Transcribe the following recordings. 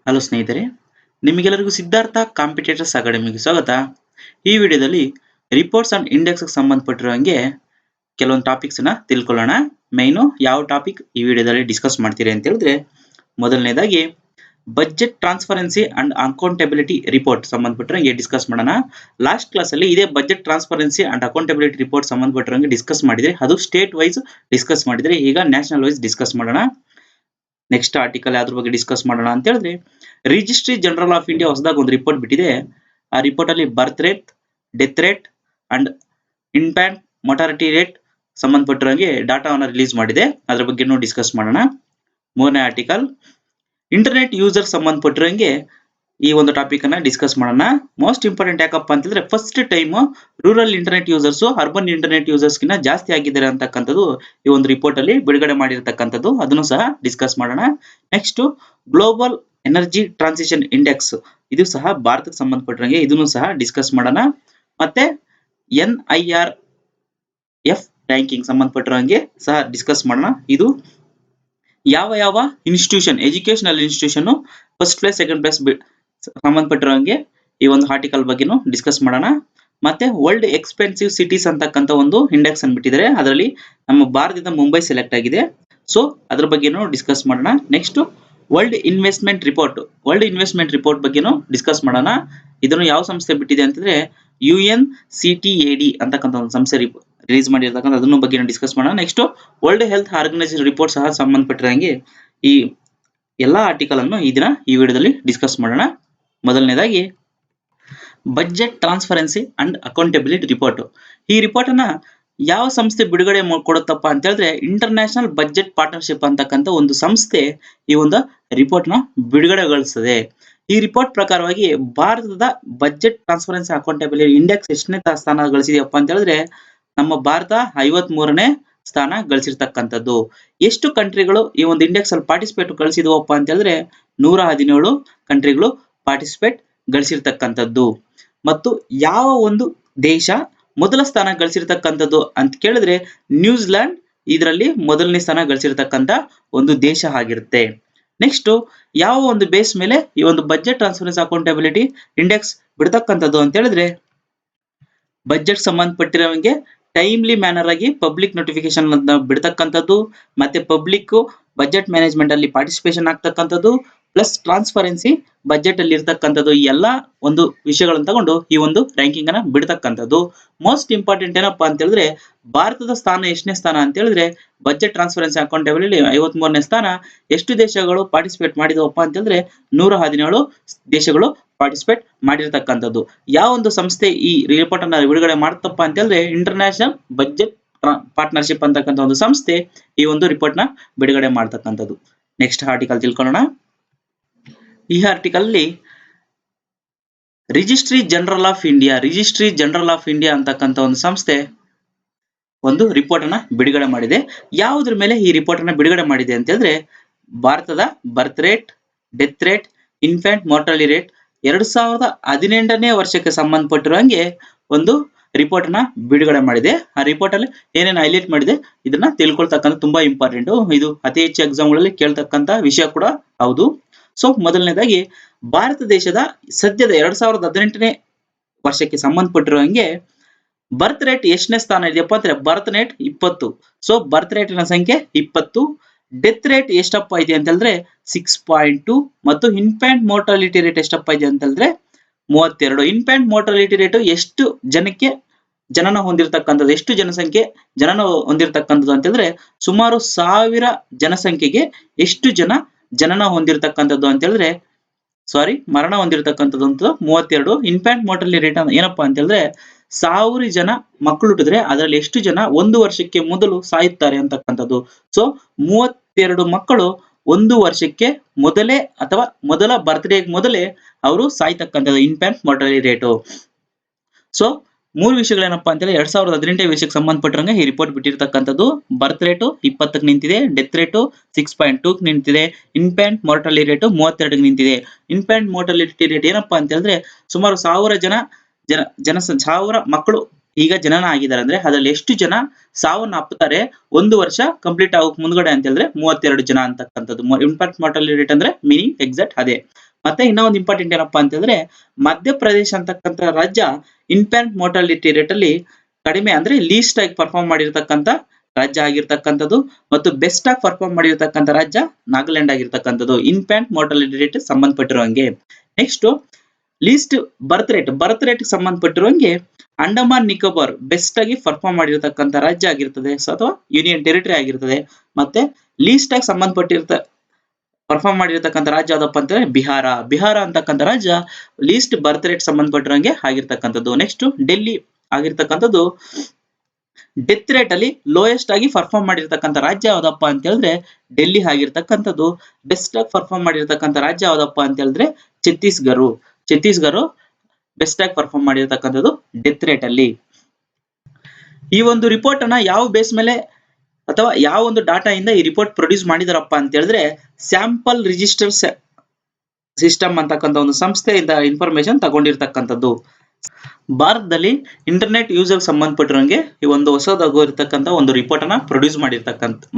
Hello ಸ್ನೇಹಿತರೆ, ನಿಮಗೆಲ್ಲರಿಗೂ Siddhartha competitors ಅಕಾಡೆಮಿಗೆ ಸ್ವಾಗತ. ಈ ವಿಡಿಯೋದಲ್ಲಿ ರಿಪೋರ್ಟ್ಸ್ ಅಂಡ್ ಇಂಡೆಕ್ಸ್ ಸಂಬಂಧಪಟ್ಟಿರೋ ಹಾಗೆ ಕೆಲವೊಂದು ಟಾಪಿಕ್ಸ್ ನ ತಿಳ್ಕೊಳ್ಳೋಣ. ಮೈನು ಯಾವ ಟಾಪಿಕ್ ಈ ವಿಡಿಯೋದಲ್ಲಿ ಡಿಸ್ಕಸ್ ಮಾಡ್ತೀರಿ ಅಂತ ಹೇಳಿದ್ರೆ, ಮೊದಲನೇದಾಗಿ budget transparency and accountability report ಸಂಬಂಧಪಟ್ಟಿರೋ ಡಿಸ್ಕಸ್ ಮಾಡೋಣ. ಲಾಸ್ಟ್ ಕ್ಲಾಸ್ ಅಲ್ಲಿ ಇದೇ budget transparency and accountability report ಸಂಬಂಧಪಟ್ಟಿರೋ ಡಿಸ್ಕಸ್ ಮಾಡಿದ್ರೆ, ಅದು ಸ್ಟೇಟ್ ವೈಸ್ ಡಿಸ್ಕಸ್ ಮಾಡಿದ್ರೆ, ಈಗ ನ್ಯಾಷನಲ್ ವೈಸ್ ಡಿಸ್ಕಸ್ ಮಾಡೋಣ. ನೆಕ್ಸ್ಟ್ ಆರ್ಟಿಕಲ್ ಯಾವ್ದ್ರ ಬಗ್ಗೆ ಡಿಸ್ಕಸ್ ಮಾಡೋಣ ಅಂತ ಹೇಳಿದ್ರೆ, ರಿಜಿಸ್ಟ್ರಿ ಜನರಲ್ ಆಫ್ ಇಂಡಿಯಾ ಹೊಸದಾಗಿ ಒಂದು ರಿಪೋರ್ಟ್ ಬಿಟ್ಟಿದೆ. ಆ ರಿಪೋರ್ಟ್ ಅಲ್ಲಿ birth rate, death rate and infant mortality rate ಸಂಬಂಧಪಟ್ಟಿರೋಂಗೆ ಡಾಟಾವನ್ನು ರಿಲೀಸ್ ಮಾಡಿದೆ. ಅದ್ರ ಬಗ್ಗೆ ಡಿಸ್ಕಸ್ ಮಾಡೋಣ. ಮೂರನೇ ಆರ್ಟಿಕಲ್ ಇಂಟರ್ನೆಟ್ ಯೂಸರ್ ಸಂಬಂಧಪಟ್ಟಿರೋಂಗೆ ಈ ಒಂದು ಟಾಪಿಕ್ ಅನ್ನ ಡಿಸ್ಕಸ್ ಮಾಡೋಣ. ಮೋಸ್ಟ್ ಇಂಪಾರ್ಟೆಂಟ್ ಯಾಕಪ್ಪ ಅಂತಂದ್ರೆ, first time rural internet users urban internet users ಗಿನ್ನ ಜಾಸ್ತಿ ಆಗಿದ್ದಾರೆ ಅಂತಕ್ಕಂಥದ್ದು ಈ ಒಂದು ರಿಪೋರ್ಟ್ ಅಲ್ಲಿ ಬಿಡುಗಡೆ ಮಾಡಿರ್ತಕ್ಕಂಥದ್ದು. ಅದನ್ನು ಸಹ ಡಿಸ್ಕಸ್ ಮಾಡೋಣ. Next global energy transition index, ಇದು ಸಹ ಭಾರತಕ್ಕೆ ಸಂಬಂಧಪಟ್ಟಿರಂಗೆ ಇದನ್ನು ಸಹ ಡಿಸ್ಕಸ್ ಮಾಡೋಣ. ಮತ್ತೆ NIRF ರ್ಯಾಂಕಿಂಗ್ ಸಂಬಂಧಪಟ್ಟಿರೋಂಗೆ ಸಹ ಡಿಸ್ಕಸ್ ಮಾಡೋಣ. ಇದು ಯಾವ institution, educational institution first place second place ಸಂಬಂಧಪಟ್ಟಿರೋಂಗೆ ಈ ಒಂದು ಆರ್ಟಿಕಲ್ ಬಗ್ಗೆನೂ ಡಿಸ್ಕಸ್ ಮಾಡೋಣ. ಮತ್ತೆ ವರ್ಲ್ಡ್ ಎಕ್ಸ್ಪೆನ್ಸಿವ್ ಸಿಟೀಸ್ ಅಂತಕ್ಕಂಥ ಒಂದು ಇಂಡೆಕ್ಸ್ ಅನ್ನು ಬಿಟ್ಟಿದ್ದಾರೆ. ಅದರಲ್ಲಿ ನಮ್ಮ ಭಾರತದಿಂದ ಮುಂಬೈ ಸೆಲೆಕ್ಟ್ ಆಗಿದೆ. ಸೊ ಅದ್ರ ಬಗ್ಗೆನೂ ಡಿಸ್ಕಸ್ ಮಾಡೋಣ. ನೆಕ್ಸ್ಟ್ ವರ್ಲ್ಡ್ ಇನ್ವೆಸ್ಟ್ಮೆಂಟ್ ರಿಪೋರ್ಟ್ ಬಗ್ಗೆನೂ ಡಿಸ್ಕಸ್ ಮಾಡೋಣ. ಇದನ್ನು ಯಾವ ಸಂಸ್ಥೆ ಬಿಟ್ಟಿದೆ ಅಂತಂದ್ರೆ, UNCTAD ಅಂತಕ್ಕಂಥ ಒಂದು ಸಂಸ್ಥೆ ರಿಲೀಸ್ ಮಾಡಿರ್ತಕ್ಕಂಥ ಅದನ್ನು ಬಗ್ಗೆ ಡಿಸ್ಕಸ್ ಮಾಡೋಣ. Next world health organisation report ಸಹ ಸಂಬಂಧಪಟ್ಟಿರಂಗೆ ಈ ಎಲ್ಲಾ ಆರ್ಟಿಕಲ್ ಅನ್ನು ಈ ವಿಡಿಯೋದಲ್ಲಿ ಡಿಸ್ಕಸ್ ಮಾಡೋಣ. ಮೊದಲನೇದಾಗಿ budget transparency and accountability report. ಈ ರಿಪೋರ್ಟ್ ಅನ್ನ ಯಾವ ಸಂಸ್ಥೆ ಬಿಡುಗಡೆ ಕೊಡುತ್ತಪ್ಪ ಅಂತ ಹೇಳಿದ್ರೆ, ಇಂಟರ್ನ್ಯಾಷನಲ್ ಬಜೆಟ್ ಪಾರ್ಟ್ನರ್ಶಿಪ್ ಅಂತಕ್ಕಂಥ ಒಂದು ಸಂಸ್ಥೆ ಈ ಒಂದು ರಿಪೋರ್ಟ್ ನ ಬಿಡುಗಡೆಗೊಳಿಸುತ್ತದೆ. ಈ ರಿಪೋರ್ಟ್ ಪ್ರಕಾರವಾಗಿ ಭಾರತದ ಬಜೆಟ್ ಟ್ರಾನ್ಸ್ಪರೆನ್ಸಿ ಅಕೌಂಟಬಿಲಿಟಿ ಇಂಡೆಕ್ಸ್ ಎಷ್ಟನೇ ಸ್ಥಾನ ಗಳಿಸಿದೆಯಪ್ಪ ಅಂತ ಹೇಳಿದ್ರೆ, ನಮ್ಮ ಭಾರತ 53ನೇ ಸ್ಥಾನ ಗಳಿಸಿರ್ತಕ್ಕಂಥದ್ದು. ಎಷ್ಟು ಕಂಟ್ರಿಗಳು ಈ ಒಂದು ಇಂಡೆಕ್ಸ್ ಅಲ್ಲಿ ಪಾರ್ಟಿಸಿಪೇಟ್ ಗಳಿಸಿದವಪ್ಪ ಅಂತ ಹೇಳಿದ್ರೆ, 117 ಕಂಟ್ರಿಗಳು ಪಾರ್ಟಿಸಿಪೇಟ್ ಗಳಿಸಿರ್ತಕ್ಕಂಥದ್ದು. ಮತ್ತು ಯಾವ ಒಂದು ದೇಶ ಮೊದಲ ಸ್ಥಾನ ಗಳಿಸಿರ್ತಕ್ಕಂಥದ್ದು ಅಂತ ಕೇಳಿದ್ರೆ, ನ್ಯೂಜಿಲೆಂಡ್ ಇದರಲ್ಲಿ ಮೊದಲನೇ ಸ್ಥಾನ ಗಳಿಸಿರ್ತಕ್ಕಂಥ ಒಂದು ದೇಶ ಆಗಿರುತ್ತೆ. ನೆಕ್ಸ್ಟ್ ಯಾವ ಒಂದು ಬೇಸ್ ಮೇಲೆ ಈ ಒಂದು ಬಜೆಟ್ ಟ್ರಾನ್ಸ್ಪರೆನ್ಸಿ ಅಕೌಂಟಬಿಲಿಟಿ ಇಂಡೆಕ್ಸ್ ಬಿಡ್ತಕ್ಕಂಥದ್ದು ಅಂತ ಹೇಳಿದ್ರೆ, ಬಜೆಟ್ ಸಂಬಂಧಪಟ್ಟಿರೋಂಗೆ ಟೈಮ್ಲಿ ಮ್ಯಾನರ್ ಆಗಿ ಪಬ್ಲಿಕ್ ನೋಟಿಫಿಕೇಶನ್ ಬಿಡ್ತಕ್ಕಂಥದ್ದು, ಮತ್ತೆ ಪಬ್ಲಿಕ್ ಬಜೆಟ್ ಮ್ಯಾನೇಜ್ಮೆಂಟ್ ಅಲ್ಲಿ ಪಾರ್ಟಿಸಿಪೇಷನ್ ಆಗ್ತಕ್ಕಂಥದ್ದು, ಪ್ಲಸ್ ಟ್ರಾನ್ಸ್ಪರೆನ್ಸಿ ಬಜೆಟ್ ಅಲ್ಲಿ ಇರ್ತಕ್ಕಂಥದ್ದು, ಈ ಎಲ್ಲಾ ಒಂದು ವಿಷಯಗಳನ್ನು ತಗೊಂಡು ಈ ಒಂದು ರ್ಯಾಂಕಿಂಗ್ ಅನ್ನ ಬಿಡ್ತಕ್ಕಂಥದ್ದು. ಮೋಸ್ಟ್ ಇಂಪಾರ್ಟೆಂಟ್ ಏನಪ್ಪಾ ಅಂತ ಹೇಳಿದ್ರೆ, ಭಾರತದ ಸ್ಥಾನ ಎಷ್ಟನೇ ಸ್ಥಾನ ಅಂತ ಹೇಳಿದ್ರೆ, ಬಜೆಟ್ ಟ್ರಾನ್ಸ್ಪರೆನ್ಸಿ ಅಕೌಂಟಬಿಲಿಟಿ 53ನೇ ಸ್ಥಾನ. ಎಷ್ಟು ದೇಶಗಳು ಪಾರ್ಟಿಸಿಪೇಟ್ ಮಾಡಿದವಪ್ಪ ಅಂತ ಹೇಳಿದ್ರೆ, 117 ದೇಶಗಳು ಪಾರ್ಟಿಸಿಪೇಟ್ ಮಾಡಿರ್ತಕ್ಕಂಥದ್ದು. ಯಾವ ಒಂದು ಸಂಸ್ಥೆ ಈ ರಿಪೋರ್ಟ್ ಅನ್ನ ಬಿಡುಗಡೆ ಮಾಡ್ತಪ್ಪ ಅಂತ ಹೇಳಿದ್ರೆ, ಇಂಟರ್ನ್ಯಾಷನಲ್ ಬಜೆಟ್ ಪಾರ್ಟ್ನರ್ಶಿಪ್ ಅಂತಕ್ಕಂಥ ಒಂದು ಸಂಸ್ಥೆ ಈ ಒಂದು ರಿಪೋರ್ಟ್ ನ ಬಿಡುಗಡೆ ಮಾಡ್ತಕ್ಕಂಥದ್ದು. ನೆಕ್ಸ್ಟ್ ಆರ್ಟಿಕಲ್ ತಿಳ್ಕೊಳ್ಳೋಣ. ಈ ಆರ್ಟಿಕಲ್ ಅಲ್ಲಿ ರಿಜಿಸ್ಟ್ರಿ ಜನರಲ್ ಆಫ್ ಇಂಡಿಯಾ ಅಂತಕ್ಕಂಥ ಒಂದು ಸಂಸ್ಥೆ ಒಂದು ರಿಪೋರ್ಟ್ ಅನ್ನ ಬಿಡುಗಡೆ ಮಾಡಿದೆ. ಯಾವುದ್ರ ಮೇಲೆ ಈ ರಿಪೋರ್ಟ್ ಅನ್ನ ಬಿಡುಗಡೆ ಮಾಡಿದೆ ಅಂತ ಹೇಳಿದ್ರೆ, ಭಾರತದ birth rate, death rate, infant mortality rate 2018ನೇ ವರ್ಷಕ್ಕೆ ಸಂಬಂಧಪಟ್ಟಿರೋ ಹಾಗೆ ಒಂದು ರಿಪೋರ್ಟ್ ಅನ್ನ ಬಿಡುಗಡೆ ಮಾಡಿದೆ. ಆ ರಿಪೋರ್ಟ್ ಅಲ್ಲಿ ಏನೇನು ಹೈಲೈಟ್ ಮಾಡಿದೆ ಇದನ್ನ ತಿಳ್ಕೊಳ್ತಕ್ಕಂಥ ತುಂಬಾ ಇಂಪಾರ್ಟೆಂಟ್. ಇದು ಅತಿ ಹೆಚ್ಚು ಎಕ್ಸಾಮ್ಗಳಲ್ಲಿ ಕೇಳ್ತಕ್ಕಂಥ ವಿಷಯ ಕೂಡ ಹೌದು. ಸೊ ಮೊದಲನೇದಾಗಿ ಭಾರತ ದೇಶದ ಸದ್ಯದ 2018ನೇ ವರ್ಷಕ್ಕೆ ಸಂಬಂಧಪಟ್ಟಿರೋ ಹಾಗೆ ಬರ್ತ್ ರೇಟ್ ಎಷ್ಟನೇ ಸ್ಥಾನ ಇದೆಯಪ್ಪ ಅಂದ್ರೆ, ಬರ್ತ್ ರೇಟ್ 20. ಸೊ ಬರ್ತ್ ರೇಟಿನ ಸಂಖ್ಯೆ 20. ಡೆತ್ ರೇಟ್ ಎಷ್ಟಪ್ಪ ಇದೆ ಅಂತ ಹೇಳಿದ್ರೆ 6.2. ಮತ್ತು ಇನ್ಫ್ಯಾಂಟ್ ಮೋರ್ಟಾಲಿಟಿ ರೇಟ್ ಎಷ್ಟಪ್ಪ ಇದೆ ಅಂತ ಹೇಳಿದ್ರೆ 32. ಇನ್ಫ್ಯಾಂಟ್ ಮೋರ್ಟಾಲಿಟಿ ರೇಟ್ ಎಷ್ಟು ಜನಕ್ಕೆ ಜನನ ಹೊಂದಿರತಕ್ಕಂಥದ್ದು, ಎಷ್ಟು ಜನಸಂಖ್ಯೆ ಜನನ ಹೊಂದಿರತಕ್ಕಂಥದ್ದು ಅಂತ ಹೇಳಿದ್ರೆ, ಸುಮಾರು 1000 ಜನಸಂಖ್ಯೆಗೆ ಎಷ್ಟು ಜನ ಜನನ ಹೊಂದಿರತಕ್ಕಂಥದ್ದು ಅಂತ ಹೇಳಿದ್ರೆ, ಮರಣ ಹೊಂದಿರತಕ್ಕಂಥದ್ದು ಅಂತ 32. ಇನ್ಫ್ಯಾಂಟ್ ಮಾರ್ಟಾಲಿಟಿ ರೇಟ್ ಏನಪ್ಪಾ ಅಂತ ಹೇಳಿದ್ರೆ, 1000 ಜನ ಮಕ್ಕಳು ಹುಟ್ಟಿದ್ರೆ ಅದರಲ್ಲಿ ಎಷ್ಟು ಜನ 1 ವರ್ಷಕ್ಕೆ ಮೊದಲು ಸಾಯುತ್ತಾರೆ ಅಂತಕ್ಕಂಥದ್ದು. ಸೊ 32 ಮಕ್ಕಳು 1 ವರ್ಷಕ್ಕೆ ಮೊದಲೇ ಅಥವಾ ಮೊದಲ ಬರ್ತ್ಡೇ ಮೊದಲೇ ಅವರು ಸಾಯ್ತಕ್ಕಂಥದ್ದು ಇನ್ಫ್ಯಾಂಟ್ ಮಾರ್ಟಾಲಿಟಿ ರೇಟು. ಸೊ 3 ವಿಷಯಗಳೇನಪ್ಪಾ ಅಂತೇಳಿ 2018 ವಿಷಯಕ್ಕೆ ಸಂಬಂಧಪಟ್ಟಿರಂಗೆ ಈ ರಿಪೋರ್ಟ್ ಬಿಟ್ಟಿರ್ತಕ್ಕಂಥದ್ದು. ಬರ್ತ್ ರೇಟು 20ಕ್ಕೆ ನಿಂತಿದೆ, ಡೆತ್ ರೇಟು 6.2 ನಿಂತಿದೆ, ಇನ್ಫ್ಯಾಂಟ್ ಮಾರ್ಟಾಲಿಟಿ ರೇಟು 32ಕ್ಕೆ ನಿಂತಿದೆ. ಇನ್ಫ್ಯಾಂಟ್ ಮಾರ್ಟಾಲಿಟಿ ರೇಟ್ ಏನಪ್ಪಾ ಅಂತ ಹೇಳಿದ್ರೆ, ಸುಮಾರು 1000 ಮಕ್ಕಳು ಈಗ ಜನನ ಆಗಿದ್ದಾರೆ ಅಂದ್ರೆ ಅದರಲ್ಲಿ ಎಷ್ಟು ಜನ ಸಾವನ್ನಪ್ಪುತ್ತಾರೆ 1 ವರ್ಷ ಕಂಪ್ಲೀಟ್ ಆಗೋಕ್ ಮುಂದ್ಗಡೆ ಅಂತ ಹೇಳಿದ್ರೆ 32 ಜನ ಅಂತಕ್ಕಂಥದ್ದು. ಇನ್ಫ್ಯಾಂಟ್ ಮಾರ್ಟಾಲಿಟಿ ರೇಟ್ ಅಂದ್ರೆ ಮೀನಿಂಗ್ ಎಕ್ಸಾಕ್ಟ್ ಅದೇ. ಮತ್ತೆ ಇನ್ನೂ ಒಂದು ಇಂಪಾರ್ಟೆಂಟ್ ಏನಪ್ಪಾ ಅಂತಂದ್ರೆ ಮಧ್ಯಪ್ರದೇಶ ಅಂತಕ್ಕಂಥ ರಾಜ್ಯ ಇನ್ಫ್ಯಾಂಟ್ ಮೋರ್ಟಾಲಿಟಿ ರೇಟ್ ಅಲ್ಲಿ ಕಡಿಮೆ ಅಂದ್ರೆ ಲೀಸ್ಟ್ ಆಗಿ ಪರ್ಫಾರ್ಮ್ ಮಾಡಿರ್ತಕ್ಕಂಥ ರಾಜ್ಯ ಆಗಿರ್ತಕ್ಕಂಥದ್ದು ಮತ್ತು ಬೆಸ್ಟ್ ಆಗಿ ಪರ್ಫಾರ್ಮ್ ಮಾಡಿರ್ತಕ್ಕಂಥ ರಾಜ್ಯ ನಾಗಾಲ್ಯಾಂಡ್ ಆಗಿರ್ತಕ್ಕಂಥದ್ದು ಇನ್ಫ್ಯಾಂಟ್ ಮೋರ್ಟಾಲಿಟಿ ರೇಟ್ ಸಂಬಂಧಪಟ್ಟಿರುವಂಗೆ. ನೆಕ್ಸ್ಟ್ ಲೀಸ್ಟ್ ಬರ್ತ್ ರೇಟ್ ಸಂಬಂಧಪಟ್ಟಿರುವಂಗೆ ಅಂಡಮಾನ್ ನಿಕೋಬಾರ್ ಬೆಸ್ಟ್ ಆಗಿ ಪರ್ಫಾರ್ಮ್ ಮಾಡಿರ್ತಕ್ಕಂಥ ರಾಜ್ಯ ಆಗಿರ್ತದೆ ಅಥವಾ ಯೂನಿಯನ್ ಟೆರಿಟರಿ ಆಗಿರ್ತದೆ. ಮತ್ತೆ ಲೀಸ್ಟ್ ಆಗಿ ಪರ್ಫಾರ್ಮ್ ಮಾಡಿರ್ತಕ್ಕಂಥ ರಾಜ್ಯ ಯಾವ್ದಪ್ಪ ಅಂತಂದ್ರೆ ಬಿಹಾರ ಅಂತಕ್ಕಂಥ ರಾಜ್ಯ ಲೀಸ್ಟ್ ಬರ್ತ್ ರೇಟ್ ಸಂಬಂಧಪಟ್ಟಿರಂಗೆ ಆಗಿರ್ತಕ್ಕಂಥದ್ದು. ನೆಕ್ಸ್ಟ್ ಡೆಲ್ಲಿ ಆಗಿರ್ತಕ್ಕಂಥದ್ದು ಡೆತ್ ರೇಟ್ ಅಲ್ಲಿ ಲೋಯೆಸ್ಟ್ ಆಗಿ ಪರ್ಫಾರ್ಮ್ ಮಾಡಿರ್ತಕ್ಕಂಥ ರಾಜ್ಯ ಯಾವ್ದಪ್ಪ ಅಂತ ಹೇಳಿದ್ರೆ ಡೆಲ್ಲಿ ಆಗಿರ್ತಕ್ಕಂಥದ್ದು. ಬೆಸ್ಟ್ ಆಗಿ ಪರ್ಫಾರ್ಮ್ ಮಾಡಿರ್ತಕ್ಕಂಥ ರಾಜ್ಯ ಯಾವ್ದಪ್ಪ ಅಂತ ಹೇಳಿದ್ರೆ ಛತ್ತೀಸ್ಗಢ ಬೆಸ್ಟ್ ಆಗಿ ಪರ್ಫಾರ್ಮ್ ಮಾಡಿರ್ತಕ್ಕಂಥದ್ದು ಡೆತ್ ರೇಟ್ ಅಲ್ಲಿ. ಈ ಒಂದು ರಿಪೋರ್ಟ್ ಅನ್ನ ಯಾವ ಬೇಸ್ ಮೇಲೆ ಅಥವಾ ಯಾವ ಒಂದು ಡಾಟಾ ಇಂದ ಈ ರಿಪೋರ್ಟ್ ಪ್ರೊಡ್ಯೂಸ್ ಮಾಡಿದಾರಪ್ಪ ಅಂತ ಹೇಳಿದ್ರೆ ಸ್ಯಾಂಪಲ್ ರಿಜಿಸ್ಟರ್ ಸಿಸ್ಟಮ್ ಅಂತಕ್ಕಂಥ ಒಂದು ಸಂಸ್ಥೆಯಿಂದ ಇನ್ಫಾರ್ಮೇಶನ್ ತಗೊಂಡಿರ್ತಕ್ಕಂಥದ್ದು. ಭಾರತದಲ್ಲಿ ಇಂಟರ್ನೆಟ್ ಯೂಸರ್ ಸಂಬಂಧಪಟ್ಟಿರೋಂಗೆ ಈ ಒಂದು ಹೊಸದಾಗಿರ್ತಕ್ಕಂಥ ಒಂದು ರಿಪೋರ್ಟ್ ಅನ್ನ ಪ್ರೊಡ್ಯೂಸ್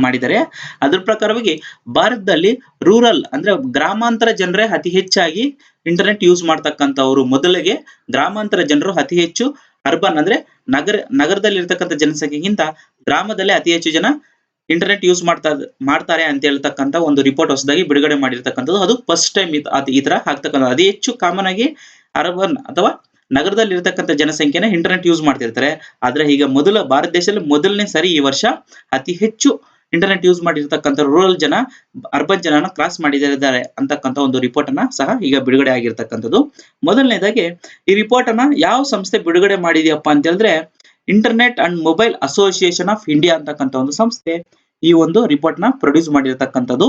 ಮಾಡಿದ್ದಾರೆ. ಅದ್ರ ಪ್ರಕಾರವಾಗಿ ಭಾರತದಲ್ಲಿ ರೂರಲ್ ಅಂದ್ರೆ ಗ್ರಾಮಾಂತರ ಜನರೇ ಅತಿ ಹೆಚ್ಚಾಗಿ ಇಂಟರ್ನೆಟ್ ಯೂಸ್ ಮಾಡ್ತಕ್ಕಂಥವ್ರು. ಮೊದಲಿಗೆ ಗ್ರಾಮಾಂತರ ಜನರು ಅತಿ ಹೆಚ್ಚು ಅರ್ಬನ್ ಅಂದ್ರೆ ನಗರದಲ್ಲಿ ಇರ್ತಕ್ಕಂಥ ಜನಸಂಖ್ಯೆಗಿಂತ ಗ್ರಾಮದಲ್ಲೇ ಅತಿ ಹೆಚ್ಚು ಜನ ಇಂಟರ್ನೆಟ್ ಯೂಸ್ ಮಾಡ್ತಾರೆ ಅಂತ ಹೇಳ್ತಕ್ಕಂಥ ಒಂದು ರಿಪೋರ್ಟ್ ಹೊಸದಾಗಿ ಬಿಡುಗಡೆ ಮಾಡಿರ್ತಕ್ಕಂಥದ್ದು. ಅದು ಫಸ್ಟ್ ಟೈಮ್ ಈ ತರ ಆಗ್ತಕ್ಕಂಥ ಅತಿ ಹೆಚ್ಚು ಕಾಮನ್ ಆಗಿ ಅರ್ಬನ್ ಅಥವಾ ನಗರದಲ್ಲಿ ಇರತಕ್ಕಂಥ ಜನಸಂಖ್ಯೆನ ಇಂಟರ್ನೆಟ್ ಯೂಸ್ ಮಾಡ್ತಿರ್ತಾರೆ. ಆದ್ರೆ ಈಗ ಭಾರತ ದೇಶದಲ್ಲಿ ಮೊದಲನೇ ಸರಿ ಈ ವರ್ಷ ಅತಿ ಹೆಚ್ಚು ಇಂಟರ್ನೆಟ್ ಯೂಸ್ ಮಾಡಿರ್ತಕ್ಕಂಥ ರೂರಲ್ ಜನ ಅರ್ಬನ್ ಜನನ ಕ್ರಾಸ್ ಮಾಡಿದ್ದಾರೆ ಅಂತಕ್ಕಂಥ ಒಂದು ರಿಪೋರ್ಟ್ ಅನ್ನ ಸಹ ಈಗ ಬಿಡುಗಡೆ ಆಗಿರ್ತಕ್ಕಂಥದ್ದು. ಮೊದಲನೇದಾಗಿ ಈ ರಿಪೋರ್ಟ್ ಅನ್ನ ಯಾವ ಸಂಸ್ಥೆ ಬಿಡುಗಡೆ ಮಾಡಿದೆಯಪ್ಪ ಅಂತ ಹೇಳಿದ್ರೆ internet and mobile association of India ಅಂತಕ್ಕಂಥ ಒಂದು ಸಂಸ್ಥೆ ಈ ಒಂದು ರಿಪೋರ್ಟ್ ನ ಪ್ರೊಡ್ಯೂಸ್ ಮಾಡಿರ್ತಕ್ಕಂಥದ್ದು.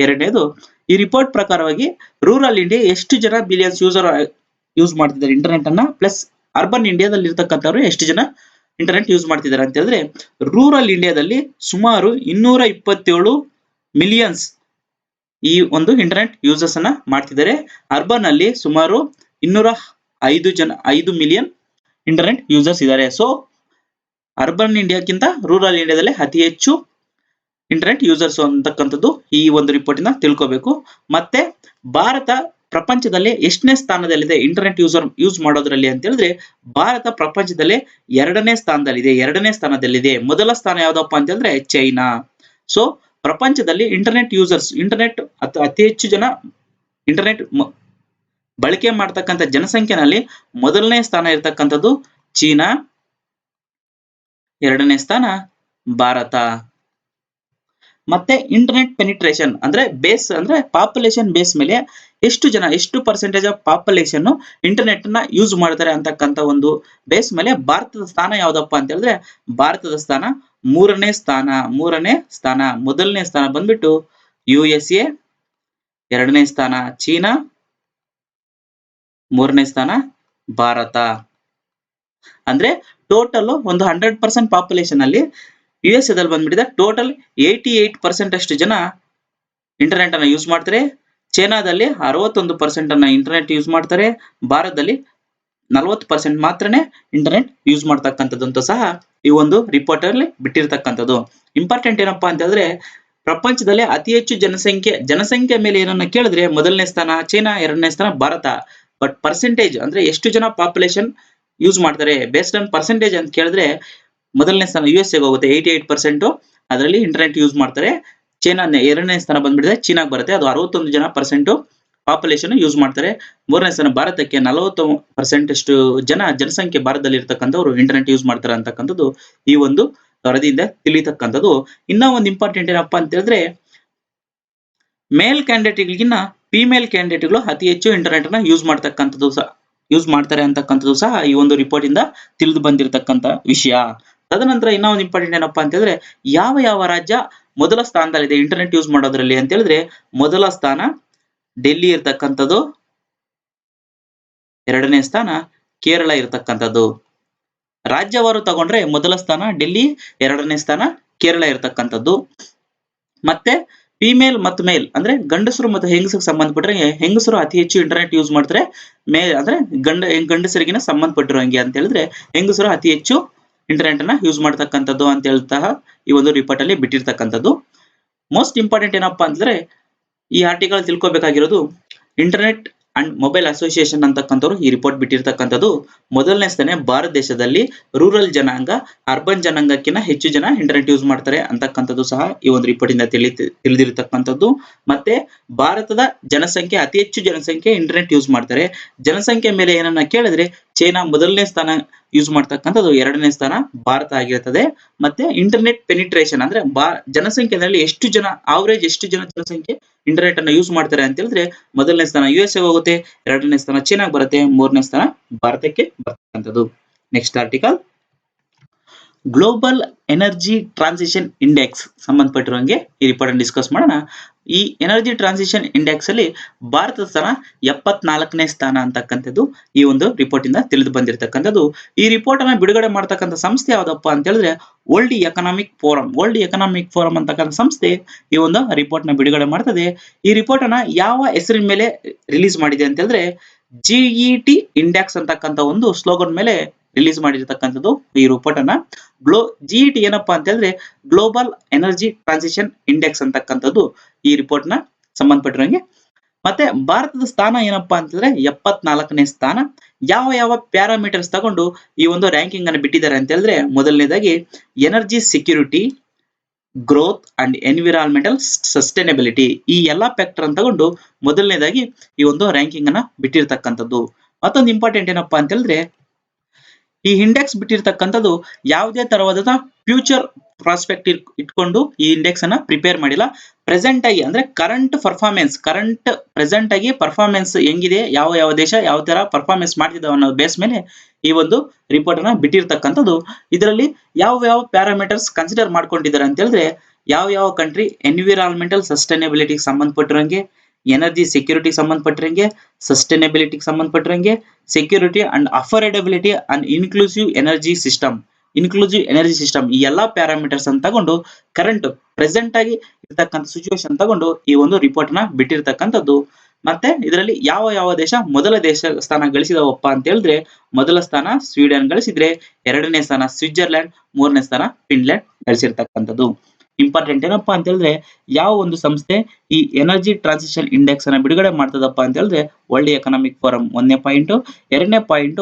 ಎರಡನೇದು ಈ ರಿಪೋರ್ಟ್ ಪ್ರಕಾರವಾಗಿ ರೂರಲ್ ಇಂಡಿಯಾ ಎಷ್ಟು ಜನ ಬಿಲಿಯನ್ಸ್ ಯೂಸ್ ಮಾಡ್ತಿದ್ದಾರೆ ಇಂಟರ್ನೆಟ್ ಅನ್ನ, ಪ್ಲಸ್ ಅರ್ಬನ್ ಇಂಡಿಯಾದಲ್ಲಿ ಇರ್ತಕ್ಕಂಥವ್ರು ಎಷ್ಟು ಜನ ಇಂಟರ್ನೆಟ್ ಯೂಸ್ ಮಾಡ್ತಿದ್ದಾರೆ ಅಂತ ಹೇಳಿದ್ರೆ ರೂರಲ್ ಇಂಡಿಯಾದಲ್ಲಿ ಸುಮಾರು 227 ಮಿಲಿಯನ್ಸ್ ಈ ಒಂದು ಇಂಟರ್ನೆಟ್ ಯೂಸರ್ಸ್ ಅನ್ನ ಮಾಡ್ತಿದ್ದಾರೆ. ಅರ್ಬನ್ ಅಲ್ಲಿ ಸುಮಾರು 205 ಮಿಲಿಯನ್ ಇಂಟರ್ನೆಟ್ ಯೂಸರ್ಸ್ ಇದ್ದಾರೆ. ಸೊ ಅರ್ಬನ್ ಇಂಡಿಯಾಕ್ಕಿಂತ ರೂರಲ್ ಇಂಡಿಯಾದಲ್ಲಿ ಅತಿ ಹೆಚ್ಚು ಇಂಟರ್ನೆಟ್ ಯೂಸರ್ಸ್ ಅಂತಕ್ಕಂಥದ್ದು ಈ ಒಂದು ರಿಪೋರ್ಟ್ ಇಂದ ತಿಳ್ಕೋಬೇಕು. ಮತ್ತೆ ಭಾರತ ಪ್ರಪಂಚದಲ್ಲಿ ಎಷ್ಟನೇ ಸ್ಥಾನದಲ್ಲಿದೆ ಇಂಟರ್ನೆಟ್ ಯೂಸ್ ಮಾಡೋದ್ರಲ್ಲಿ ಅಂತ ಹೇಳಿದ್ರೆ ಭಾರತ ಪ್ರಪಂಚದಲ್ಲಿ ಎರಡನೇ ಸ್ಥಾನದಲ್ಲಿದೆ. ಮೊದಲ ಸ್ಥಾನ ಯಾವ್ದಪ್ಪ ಅಂತ ಹೇಳಿದ್ರೆ ಚೈನಾ. ಸೊ ಪ್ರಪಂಚದಲ್ಲಿ ಇಂಟರ್ನೆಟ್ ಅತಿ ಹೆಚ್ಚು ಜನ ಇಂಟರ್ನೆಟ್ ಬಳಕೆ ಮಾಡ್ತಕ್ಕಂಥ ಜನಸಂಖ್ಯೆನಲ್ಲಿ ಮೊದಲನೇ ಸ್ಥಾನ ಇರತಕ್ಕಂಥದ್ದು ಚೀನಾ, ಎರಡನೇ ಸ್ಥಾನ ಭಾರತ. ಮತ್ತೆ ಇಂಟರ್ನೆಟ್ ಪೆನಿಟ್ರೇಷನ್ ಅಂದ್ರೆ ಪಾಪ್ಯುಲೇಷನ್ ಬೇಸ್ ಮೇಲೆ ಎಷ್ಟು ಪರ್ಸೆಂಟೇಜ್ ಆಫ್ ಪಾಪ್ಯುಲೇಷನ್ ಇಂಟರ್ನೆಟ್ ನ ಯೂಸ್ ಮಾಡ್ತಾರೆ ಅಂತಕ್ಕಂಥ ಒಂದು ಬೇಸ್ ಮೇಲೆ ಭಾರತದ ಸ್ಥಾನ ಯಾವ್ದಪ್ಪ ಅಂತ ಹೇಳಿದ್ರೆ ಭಾರತದ ಸ್ಥಾನ ಮೂರನೇ ಸ್ಥಾನ. ಮೊದಲನೇ ಸ್ಥಾನ ಬಂದ್ಬಿಟ್ಟು USA, ಎರಡನೇ ಸ್ಥಾನ ಚೀನಾ, ಮೂರನೇ ಸ್ಥಾನ ಭಾರತ. ಅಂದ್ರೆ ಟೋಟಲ್ ಒಂದು 100% ಪಾಪ್ಯುಲೇಷನ್ ಅಲ್ಲಿ USA ದಲ್ಲಿ ಬಂದ್ಬಿಟ್ಟಿದೆ ಟೋಟಲ್ 88% ಅಷ್ಟು ಜನ ಇಂಟರ್ನೆಟ್ ಅನ್ನ ಯೂಸ್ ಮಾಡ್ತಾರೆ. ಚೈನಾದಲ್ಲಿ 61% ಅನ್ನ ಇಂಟರ್ನೆಟ್ ಯೂಸ್ ಮಾಡ್ತಾರೆ. ಭಾರತದಲ್ಲಿ 40% ಮಾತ್ರನೇ ಇಂಟರ್ನೆಟ್ ಯೂಸ್ ಮಾಡ್ತಕ್ಕಂಥದ್ದು ಅಂತ ಸಹ ಈ ಒಂದು ರಿಪೋರ್ಟ್ ಅಲ್ಲಿ ಬಿಟ್ಟಿರ್ತಕ್ಕಂಥದ್ದು. ಇಂಪಾರ್ಟೆಂಟ್ ಏನಪ್ಪಾ ಅಂತಂದ್ರೆ ಪ್ರಪಂಚದಲ್ಲಿ ಅತಿ ಹೆಚ್ಚು ಜನಸಂಖ್ಯೆ ಮೇಲೆ ಏನನ್ನ ಕೇಳಿದ್ರೆ ಮೊದಲನೇ ಸ್ಥಾನ ಚೈನಾ, ಎರಡನೇ ಸ್ಥಾನ ಭಾರತ. ಬಟ್ ಪರ್ಸೆಂಟೇಜ್ ಅಂದ್ರೆ ಎಷ್ಟು ಜನ ಪಾಪ್ಯುಲೇಷನ್ ಯೂಸ್ ಮಾಡ್ತಾರೆ ಬೇಸ್ಡ್ ಆನ್ ಪರ್ಸೆಂಟೇಜ್ ಅಂತ ಕೇಳಿದ್ರೆ ಮೊದಲನೇ ಸ್ಥಾನ USA ಗೆ ಹೋಗುತ್ತೆ 88%. ಅದರಲ್ಲಿ ಇಂಟರ್ನೆಟ್ ಯೂಸ್ ಮಾಡ್ತಾರೆ. ಚೈನಾ ಎರಡನೇ ಸ್ಥಾನ ಬಂದ್ಬಿಟ್ಟಿದೆ ಚೀನಾಗ್ ಬರುತ್ತೆ, ಅದು 61% ಪಾಪ್ಯುಲೇಷನ್ ಯೂಸ್ ಮಾಡ್ತಾರೆ. ಮೂರನೇ ಸ್ಥಾನ ಭಾರತಕ್ಕೆ 40% ಅಷ್ಟು ಜನಸಂಖ್ಯೆ ಭಾರತದಲ್ಲಿ ಇರ್ತಕ್ಕಂಥವ್ರು ಇಂಟರ್ನೆಟ್ ಯೂಸ್ ಮಾಡ್ತಾರೆ ಅಂತಕ್ಕಂಥದ್ದು ಈ ಒಂದು ವರದಿಯಿಂದ ತಿಳಿತಕ್ಕಂಥದ್ದು. ಇನ್ನ ಒಂದು ಇಂಪಾರ್ಟೆಂಟ್ ಏನಪ್ಪಾ ಅಂತ ಹೇಳಿದ್ರೆ ಮೇಲ್ ಕ್ಯಾಂಡಿಡೇಟ್ಗಳಿಗಿನ್ನ ಫಿಮೇಲ್ ಕ್ಯಾಂಡಿಡೇಟ್ಗಳು ಅತಿ ಹೆಚ್ಚು ಇಂಟರ್ನೆಟ್ ನ ಯೂಸ್ ಮಾಡ್ತಾರೆ ಅಂತಕ್ಕಂಥದ್ದು ಸಹ ಈ ಒಂದು ರಿಪೋರ್ಟ್ ಇಂದ ತಿಳಿದು ಬಂದಿರತಕ್ಕಂತ ವಿಷಯ. ತದನಂತರ ಇನ್ನ ಒಂದು ಇಂಪಾರ್ಟೆಂಟ್ ಏನಪ್ಪಾ ಅಂತ ಹೇಳಿದ್ರೆ ಯಾವ ರಾಜ್ಯ ಮೊದಲ ಸ್ಥಾನದಲ್ಲಿದೆ ಇಂಟರ್ನೆಟ್ ಯೂಸ್ ಮಾಡೋದ್ರಲ್ಲಿ ಅಂತ ಹೇಳಿದ್ರೆ ಮೊದಲ ಸ್ಥಾನ ಡೆಲ್ಲಿ ಇರ್ತಕ್ಕಂಥದ್ದು, ಎರಡನೇ ಸ್ಥಾನ ಕೇರಳ ಇರ್ತಕ್ಕಂಥದ್ದು. ರಾಜ್ಯವಾರು ತಗೊಂಡ್ರೆ ಮೊದಲ ಸ್ಥಾನ ಡೆಲ್ಲಿ, ಎರಡನೇ ಸ್ಥಾನ ಕೇರಳ ಇರ್ತಕ್ಕಂಥದ್ದು. ಮತ್ತೆ ಫಿಮೇಲ್ ಮತ್ತು ಮೇಲ್ ಅಂದ್ರೆ ಗಂಡಸರು ಮತ್ತು ಹೆಂಗಸರಿಗೆ ಸಂಬಂಧಪಟ್ಟರೆ ಹೆಂಗಸರು ಅತಿ ಹೆಚ್ಚು ಇಂಟರ್ನೆಟ್ ಯೂಸ್ ಮಾಡ್ತಾರೆ. ಅಂದ್ರೆ ಗಂಡಸರಿಗಿನ ಸಂಬಂಧಪಟ್ಟಿರೋಂಗೆ ಅಂತ ಹೇಳಿದ್ರೆ ಹೆಂಗಸರು ಅತಿ ಹೆಚ್ಚು ಇಂಟರ್ನೆಟ್ ಅನ್ನ ಯೂಸ್ ಮಾಡ್ತಕ್ಕಂಥದ್ದು ಅಂತ ಹೇಳ್ತಾ ಈ ಒಂದು ರಿಪೋರ್ಟ್ ಅಲ್ಲಿ ಬಿಟ್ಟಿರ್ತಕ್ಕಂಥದ್ದು. ಮೋಸ್ಟ್ ಇಂಪಾರ್ಟೆಂಟ್ ಏನಪ್ಪಾ ಅಂದ್ರೆ ಈ ಆರ್ಟಿಕಲ್ ತಿಳ್ಕೊಬೇಕಾಗಿರೋದು ಇಂಟರ್ನೆಟ್ ಅಂಡ್ ಮೊಬೈಲ್ ಅಸೋಸಿಯೇಷನ್ ಅಂತಕ್ಕಂಥವ್ರು ಈ ರಿಪೋರ್ಟ್ ಬಿಟ್ಟಿರ್ತಕ್ಕಂಥದ್ದು. ಮೊದಲನೇ ಸ್ಥಾನ ಭಾರತ ದೇಶದಲ್ಲಿ ರೂರಲ್ ಜನಾಂಗ ಅರ್ಬನ್ ಜನಾಂಗಕ್ಕಿಂತ ಹೆಚ್ಚು ಜನ ಇಂಟರ್ನೆಟ್ ಯೂಸ್ ಮಾಡ್ತಾರೆ ಅಂತಕ್ಕಂಥದ್ದು ಸಹ ಈ ಒಂದು ರಿಪೋರ್ಟ್ ಇಂದ ತಿಳಿದಿರತಕ್ಕಂಥದ್ದು. ಮತ್ತೆ ಭಾರತದ ಜನಸಂಖ್ಯೆ ಅತಿ ಹೆಚ್ಚು ಜನಸಂಖ್ಯೆ ಇಂಟರ್ನೆಟ್ ಯೂಸ್ ಮಾಡ್ತಾರೆ. ಜನಸಂಖ್ಯೆ ಮೇಲೆ ಏನನ್ನ ಕೇಳಿದ್ರೆ ಚೈನಾ ಮೊದಲನೇ ಸ್ಥಾನ ಯೂಸ್ ಮಾಡ್ತಕ್ಕಂಥದ್ದು, ಎರಡನೇ ಸ್ಥಾನ ಭಾರತ ಆಗಿರ್ತದೆ. ಮತ್ತೆ ಇಂಟರ್ನೆಟ್ ಪೆನಿಟ್ರೇಷನ್ ಅಂದ್ರೆ ಜನಸಂಖ್ಯೆಯಲ್ಲಿ ಎಷ್ಟು ಜನ ಆವರೇಜ್ ಎಷ್ಟು ಜನ ಜನಸಂಖ್ಯೆ ಇಂಟರ್ನೆಟ್ ಅನ್ನ ಯೂಸ್ ಮಾಡ್ತಾರೆ ಅಂತ ಹೇಳಿದ್ರೆ ಮೊದಲನೇ ಸ್ಥಾನ USA ಹೋಗುತ್ತೆ, ಎರಡನೇ ಸ್ಥಾನ ಚೀನಾಗ್ ಬರುತ್ತೆ, ಮೂರನೇ ಸ್ಥಾನ ಭಾರತಕ್ಕೆ ಬರ್ತಕ್ಕಂಥದ್ದು. Next article global energy transition index ಸಂಬಂಧಪಟ್ಟಿರುವಂಗೆ ಈ ರಿಪೋರ್ಟ್ ಅನ್ನು ಡಿಸ್ಕಸ್ ಮಾಡೋಣ. ಈ ಎನರ್ಜಿ ಟ್ರಾನ್ಸಿಷನ್ ಇಂಡೆಕ್ಸ್ ಅಲ್ಲಿ ಭಾರತದ ಸ್ಥಾನ 74ನೇ ಸ್ಥಾನ ಅಂತಕ್ಕಂಥದ್ದು ಈ ಒಂದು ರಿಪೋರ್ಟ್ ಇಂದ ತಿಳಿದು ಬಂದಿರತಕ್ಕಂಥದ್ದು. ಈ ರಿಪೋರ್ಟ್ ಅನ್ನ ಬಿಡುಗಡೆ ಮಾಡತಕ್ಕಂಥ ಸಂಸ್ಥೆ ಯಾವ್ದಪ್ಪ ಅಂತ ಹೇಳಿದ್ರೆ world economic forum. World economic forum ಅಂತಕ್ಕಂಥ ಸಂಸ್ಥೆ ಈ ಒಂದು ರಿಪೋರ್ಟ್ ನ ಬಿಡುಗಡೆ ಮಾಡ್ತದೆ. ಈ ರಿಪೋರ್ಟ್ ಅನ್ನ ಯಾವ ಹೆಸರಿನ ಮೇಲೆ ರಿಲೀಸ್ ಮಾಡಿದೆ ಅಂತ ಹೇಳಿದ್ರೆ GET ಇಂಡೆಕ್ಸ್ ಅಂತಕ್ಕಂಥ ಒಂದು ಸ್ಲೋಗನ್ ಮೇಲೆ ರಿಲೀಸ್ ಮಾಡಿರ್ತಕ್ಕಂಥದ್ದು ಈ ರಿಪೋರ್ಟ್ ಅನ್ನ. GET ಏನಪ್ಪಾ ಅಂತ ಹೇಳಿದ್ರೆ ಗ್ಲೋಬಲ್ ಎನರ್ಜಿ ಟ್ರಾನ್ಸಿಷನ್ ಇಂಡೆಕ್ಸ್ ಅಂತಕ್ಕಂಥದ್ದು ಈ ರಿಪೋರ್ಟ್ ನ ಸಂಬಂಧಪಟ್ಟಿರಂಗೆ. ಮತ್ತೆ ಭಾರತದ ಸ್ಥಾನ ಏನಪ್ಪಾ ಅಂತಂದ್ರೆ 74ನೇ ಸ್ಥಾನ. ಯಾವ ಯಾವ ಪ್ಯಾರಾಮೀಟರ್ಸ್ ತಗೊಂಡು ಈ ಒಂದು ರ್ಯಾಂಕಿಂಗ್ ಅನ್ನು ಬಿಟ್ಟಿದ್ದಾರೆ ಅಂತ ಹೇಳಿದ್ರೆ ಮೊದಲನೇದಾಗಿ energy security, growth and environmental sustainability, ಈ ಎಲ್ಲಾ ಫ್ಯಾಕ್ಟರ್ ಅನ್ನು ತಗೊಂಡು ಮೊದಲನೇದಾಗಿ ಈ ಒಂದು ರ್ಯಾಂಕಿಂಗ್ ಅನ್ನ ಬಿಟ್ಟಿರ್ತಕ್ಕಂಥದ್ದು. ಮತ್ತೊಂದು ಇಂಪಾರ್ಟೆಂಟ್ ಏನಪ್ಪಾ ಅಂತ ಹೇಳಿದ್ರೆ ಈ ಇಂಡೆಕ್ಸ್ ಬಿಟ್ಟಿರ್ತಕ್ಕಂಥದ್ದು ಯಾವುದೇ ತರವಾದ ಫ್ಯೂಚರ್ ಪ್ರಾಸ್ಪೆಕ್ಟ್ ಇಟ್ಕೊಂಡು ಈ ಇಂಡೆಕ್ಸ್ ಅನ್ನ ಪ್ರಿಪೇರ್ ಮಾಡಿಲ್ಲ. ಪ್ರೆಸೆಂಟ್ ಆಗಿ ಅಂದ್ರೆ ಪ್ರೆಸೆಂಟ್ ಆಗಿ ಪರ್ಫಾರ್ಮೆನ್ಸ್ ಹೆಂಗಿದೆ, ಯಾವ ಯಾವ ದೇಶ ಯಾವ ತರ ಪರ್ಫಾರ್ಮೆನ್ಸ್ ಮಾಡ್ತಿದ್ದಾವೆ ಅನ್ನೋ ಬೇಸ್ ಮೇಲೆ ಈ ಒಂದು ರಿಪೋರ್ಟ್ ಅನ್ನ ಬಿಟ್ಟಿರ್ತಕ್ಕಂಥದ್ದು. ಇದರಲ್ಲಿ ಯಾವ ಯಾವ ಪ್ಯಾರಾಮೀಟರ್ಸ್ ಕನ್ಸಿಡರ್ ಮಾಡ್ಕೊಂಡಿದ್ದಾರೆ ಅಂತ ಹೇಳಿದ್ರೆ ಯಾವ ಯಾವ ಕಂಟ್ರಿ ಎನ್ವಿರಾನ್ಮೆಂಟಲ್ ಸಸ್ಟೈನಬಿಲಿಟಿಗೆ ಸಂಬಂಧಪಟ್ಟಿರಂಗೆ, ಎನರ್ಜಿ ಸೆಕ್ಯೂರಿಟಿ ಸಂಬಂಧಪಟ್ಟಿರಂಗೆ, ಸಸ್ಟೈನಬಿಲಿಟಿಗೆ ಸಂಬಂಧಪಟ್ಟಿರಂಗೆ, security and affordability and inclusive energy system ಈ ಎಲ್ಲಾ ಪ್ಯಾರಾಮೀಟರ್ಸ್ ಅನ್ನು ತಗೊಂಡು ಕರೆಂಟ್ ಪ್ರೆಸೆಂಟ್ ಆಗಿ ಇರ್ತಕ್ಕಂಥ ಸಿಚುವೇಶನ್ ತಗೊಂಡು ಈ ಒಂದು ರಿಪೋರ್ಟ್ ನ ಬಿಟ್ಟಿರ್ತಕ್ಕಂಥದ್ದು. ಮತ್ತೆ ಇದರಲ್ಲಿ ಯಾವ ಯಾವ ದೇಶ ಮೊದಲ ದೇಶ ಸ್ಥಾನ ಗಳಿಸಿದವಪ್ಪ ಅಂತ ಹೇಳಿದ್ರೆ ಮೊದಲ ಸ್ಥಾನ ಸ್ವೀಡನ್ ಗಳಿಸಿದ್ರೆ, ಎರಡನೇ ಸ್ಥಾನ ಸ್ವಿಟ್ಜರ್ಲ್ಯಾಂಡ್, ಮೂರನೇ ಸ್ಥಾನ ಫಿನ್ಲ್ಯಾಂಡ್ ಗಳಿಸಿರ್ತಕ್ಕಂಥದ್ದು. ಇಂಪಾರ್ಟೆಂಟ್ ಏನಪ್ಪಾ ಅಂತ ಹೇಳಿದ್ರೆ ಯಾವ ಒಂದು ಸಂಸ್ಥೆ ಈ ಎನರ್ಜಿ ಟ್ರಾನ್ಸಿಷನ್ ಇಂಡೆಕ್ಸ್ ಅನ್ನ ಬಿಡುಗಡೆ ಮಾಡ್ತದಪ್ಪ ಅಂತ ಹೇಳಿದ್ರೆ ವರ್ಲ್ಡ್ ಎಕನಾಮಿಕ್ ಫೋರಂ. ಒಂದನೇ ಪಾಯಿಂಟ್. ಎರಡನೇ ಪಾಯಿಂಟ್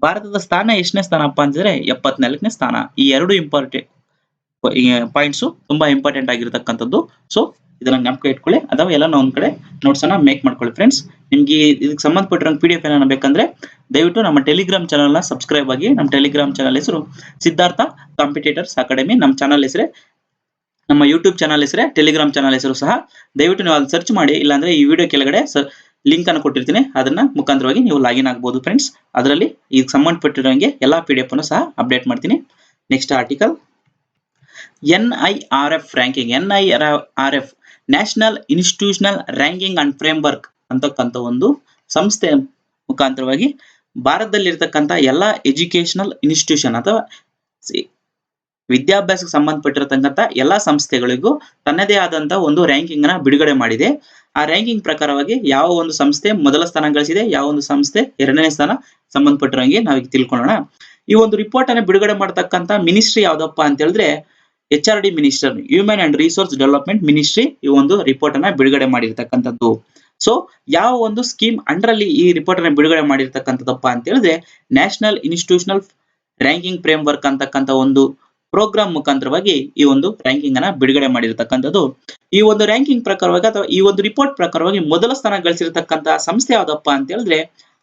ಭಾರತದ ಸ್ಥಾನ ಎಷ್ಟನೇ ಸ್ಥಾನಪ್ಪ ಅಂತಂದ್ರೆ 74ನೇ ಸ್ಥಾನ. ಈ ಎರಡು ಇಂಪಾರ್ಟೆಂಟ್ ಪಾಯಿಂಟ್ಸ್ ತುಂಬಾ ಇಂಪಾರ್ಟೆಂಟ್ ಆಗಿರ್ತಕ್ಕಂಥದ್ದು. ಸೊ ಇದನ್ನ ಜ್ಞಾಪಕ ಇಟ್ಕೊಳ್ಳಿ, ಅಥವಾ ಎಲ್ಲ ಒಂದ್ ಕಡೆ ನೋಟ್ಸ್ ಅನ್ನ ಮೇಕ್ ಮಾಡ್ಕೊಳ್ಳಿ ಫ್ರೆಂಡ್ಸ್. ನಿಮ್ಗೆ ಇದಕ್ಕೆ ಸಂಬಂಧಪಟ್ಟಿರೋ PDF ಏನಾರ ಬೇಕಂದ್ರೆ ದಯವಿಟ್ಟು ನಮ್ಮ ಟೆಲಿಗ್ರಾಮ್ ಚಾನಲ್ ನ ಸಬ್ಸ್ಕ್ರೈಬ್ ಆಗಿ. ನಮ್ಮ ಟೆಲಿಗ್ರಾಮ್ ಚಾನಲ್ ಹೆಸರು ಸಿದ್ಧಾರ್ಥ ಕಾಂಪಿಟೇಟರ್ಸ್ ಅಕಾಡೆಮಿ. ನಮ್ಮ ಚಾನಲ್ ಹೆಸರೇ, ನಮ್ಮ ಯೂಟ್ಯೂಬ್ ಚಾನಲ್ ಹೆಸರೇ, ಟೆಲಿಗ್ರಾಮ್ ಚಾನಲ್ ಹೆಸರು ಸಹ. ದಯವಿಟ್ಟು ನೀವು ಅಲ್ಲಿ ಸರ್ಚ್ ಮಾಡಿ, ಇಲ್ಲಾಂದ್ರೆ ಈ ವಿಡಿಯೋ ಕೆಳಗಡೆ ಲಿಂಕ್ ಅನ್ನು ಕೊಟ್ಟಿರ್ತೀನಿ, ಅದನ್ನ ಮುಖಾಂತರವಾಗಿ ನೀವು ಲಾಗಿನ್ ಆಗಬಹುದು ಫ್ರೆಂಡ್ಸ್. ಅದರಲ್ಲಿ ಈಗ ಸಂಬಂಧಪಟ್ಟಿರೋಂಗೆ ಎಲ್ಲಾ PDF ಅನ್ನು ಸಹ ಅಪ್ಡೇಟ್ ಮಾಡ್ತೀನಿ. Next article NIRF ranking. NIRF national institutional ranking and framework ಅಂತಕ್ಕಂಥ ಒಂದು ಸಂಸ್ಥೆ ಮುಖಾಂತರವಾಗಿ ಭಾರತದಲ್ಲಿರ್ತಕ್ಕಂಥ ಎಲ್ಲಾ ಎಜುಕೇಶನಲ್ ಇನ್ಸ್ಟಿಟ್ಯೂಷನ್ ಅಥವಾ ವಿದ್ಯಾಭ್ಯಾಸಕ್ಕೆ ಸಂಬಂಧಪಟ್ಟಿರತಕ್ಕಂಥ ಎಲ್ಲಾ ಸಂಸ್ಥೆಗಳಿಗೂ ತನ್ನದೇ ಆದಂತಹ ಒಂದು ರ್ಯಾಂಕಿಂಗ್ ಅನ್ನ ಬಿಡುಗಡೆ ಮಾಡಿದೆ. ಆ ರ್ಯಾಂಕಿಂಗ್ ಪ್ರಕಾರವಾಗಿ ಯಾವ ಒಂದು ಸಂಸ್ಥೆ ಮೊದಲ ಸ್ಥಾನ ಗಳಿಸಿದೆ, ಯಾವ ಒಂದು ಸಂಸ್ಥೆ ಎರಡನೇ ಸ್ಥಾನ ಸಂಬಂಧಪಟ್ಟಿರಂಗೆ ನಾವೀಗ ತಿಳ್ಕೊಳ್ಳೋಣ. ಈ ಒಂದು ರಿಪೋರ್ಟ್ ಅನ್ನು ಬಿಡುಗಡೆ ಮಾಡತಕ್ಕಂತ ಮಿನಿಸ್ಟ್ರಿ ಯಾವ್ದಪ್ಪ ಅಂತ ಹೇಳಿದ್ರೆ HRD minister, human and resource development ministry ಈ ಒಂದು ರಿಪೋರ್ಟ್ ಅನ್ನ ಬಿಡುಗಡೆ ಮಾಡಿರ್ತಕ್ಕಂಥದ್ದು. ಸೊ ಯಾವ ಒಂದು ಸ್ಕೀಮ್ ಅಂಡರ್ ಅಲ್ಲಿ ಈ ರಿಪೋರ್ಟ್ ಅನ್ನ ಬಿಡುಗಡೆ ಮಾಡಿರ್ತಕ್ಕಂಥದ್ದಪ್ಪ ಅಂತ ಹೇಳಿದ್ರೆ national institutional ranking frame work ಅಂತಕ್ಕಂಥ ಒಂದು ಪ್ರೋಗ್ರಾಮ್ ಮುಖಾಂತರವಾಗಿ ಈ ಒಂದು ರ್ಯಾಂಕಿಂಗ್ ಅನ್ನ ಬಿಡುಗಡೆ ಮಾಡಿರ್ತಕ್ಕಂಥದ್ದು. ಈ ಒಂದು ರ್ಯಾಂಕಿಂಗ್ ಪ್ರಕಾರವಾಗಿ ಅಥವಾ ಈ ಒಂದು ರಿಪೋರ್ಟ್ ಪ್ರಕಾರವಾಗಿ ಮೊದಲ ಸ್ಥಾನ ಗಳಿಸಿರ್ತಕ್ಕಂಥ ಸಂಸ್ಥೆ ಯಾವ್ದಪ್ಪ ಅಂತ ಹೇಳಿದ್ರೆ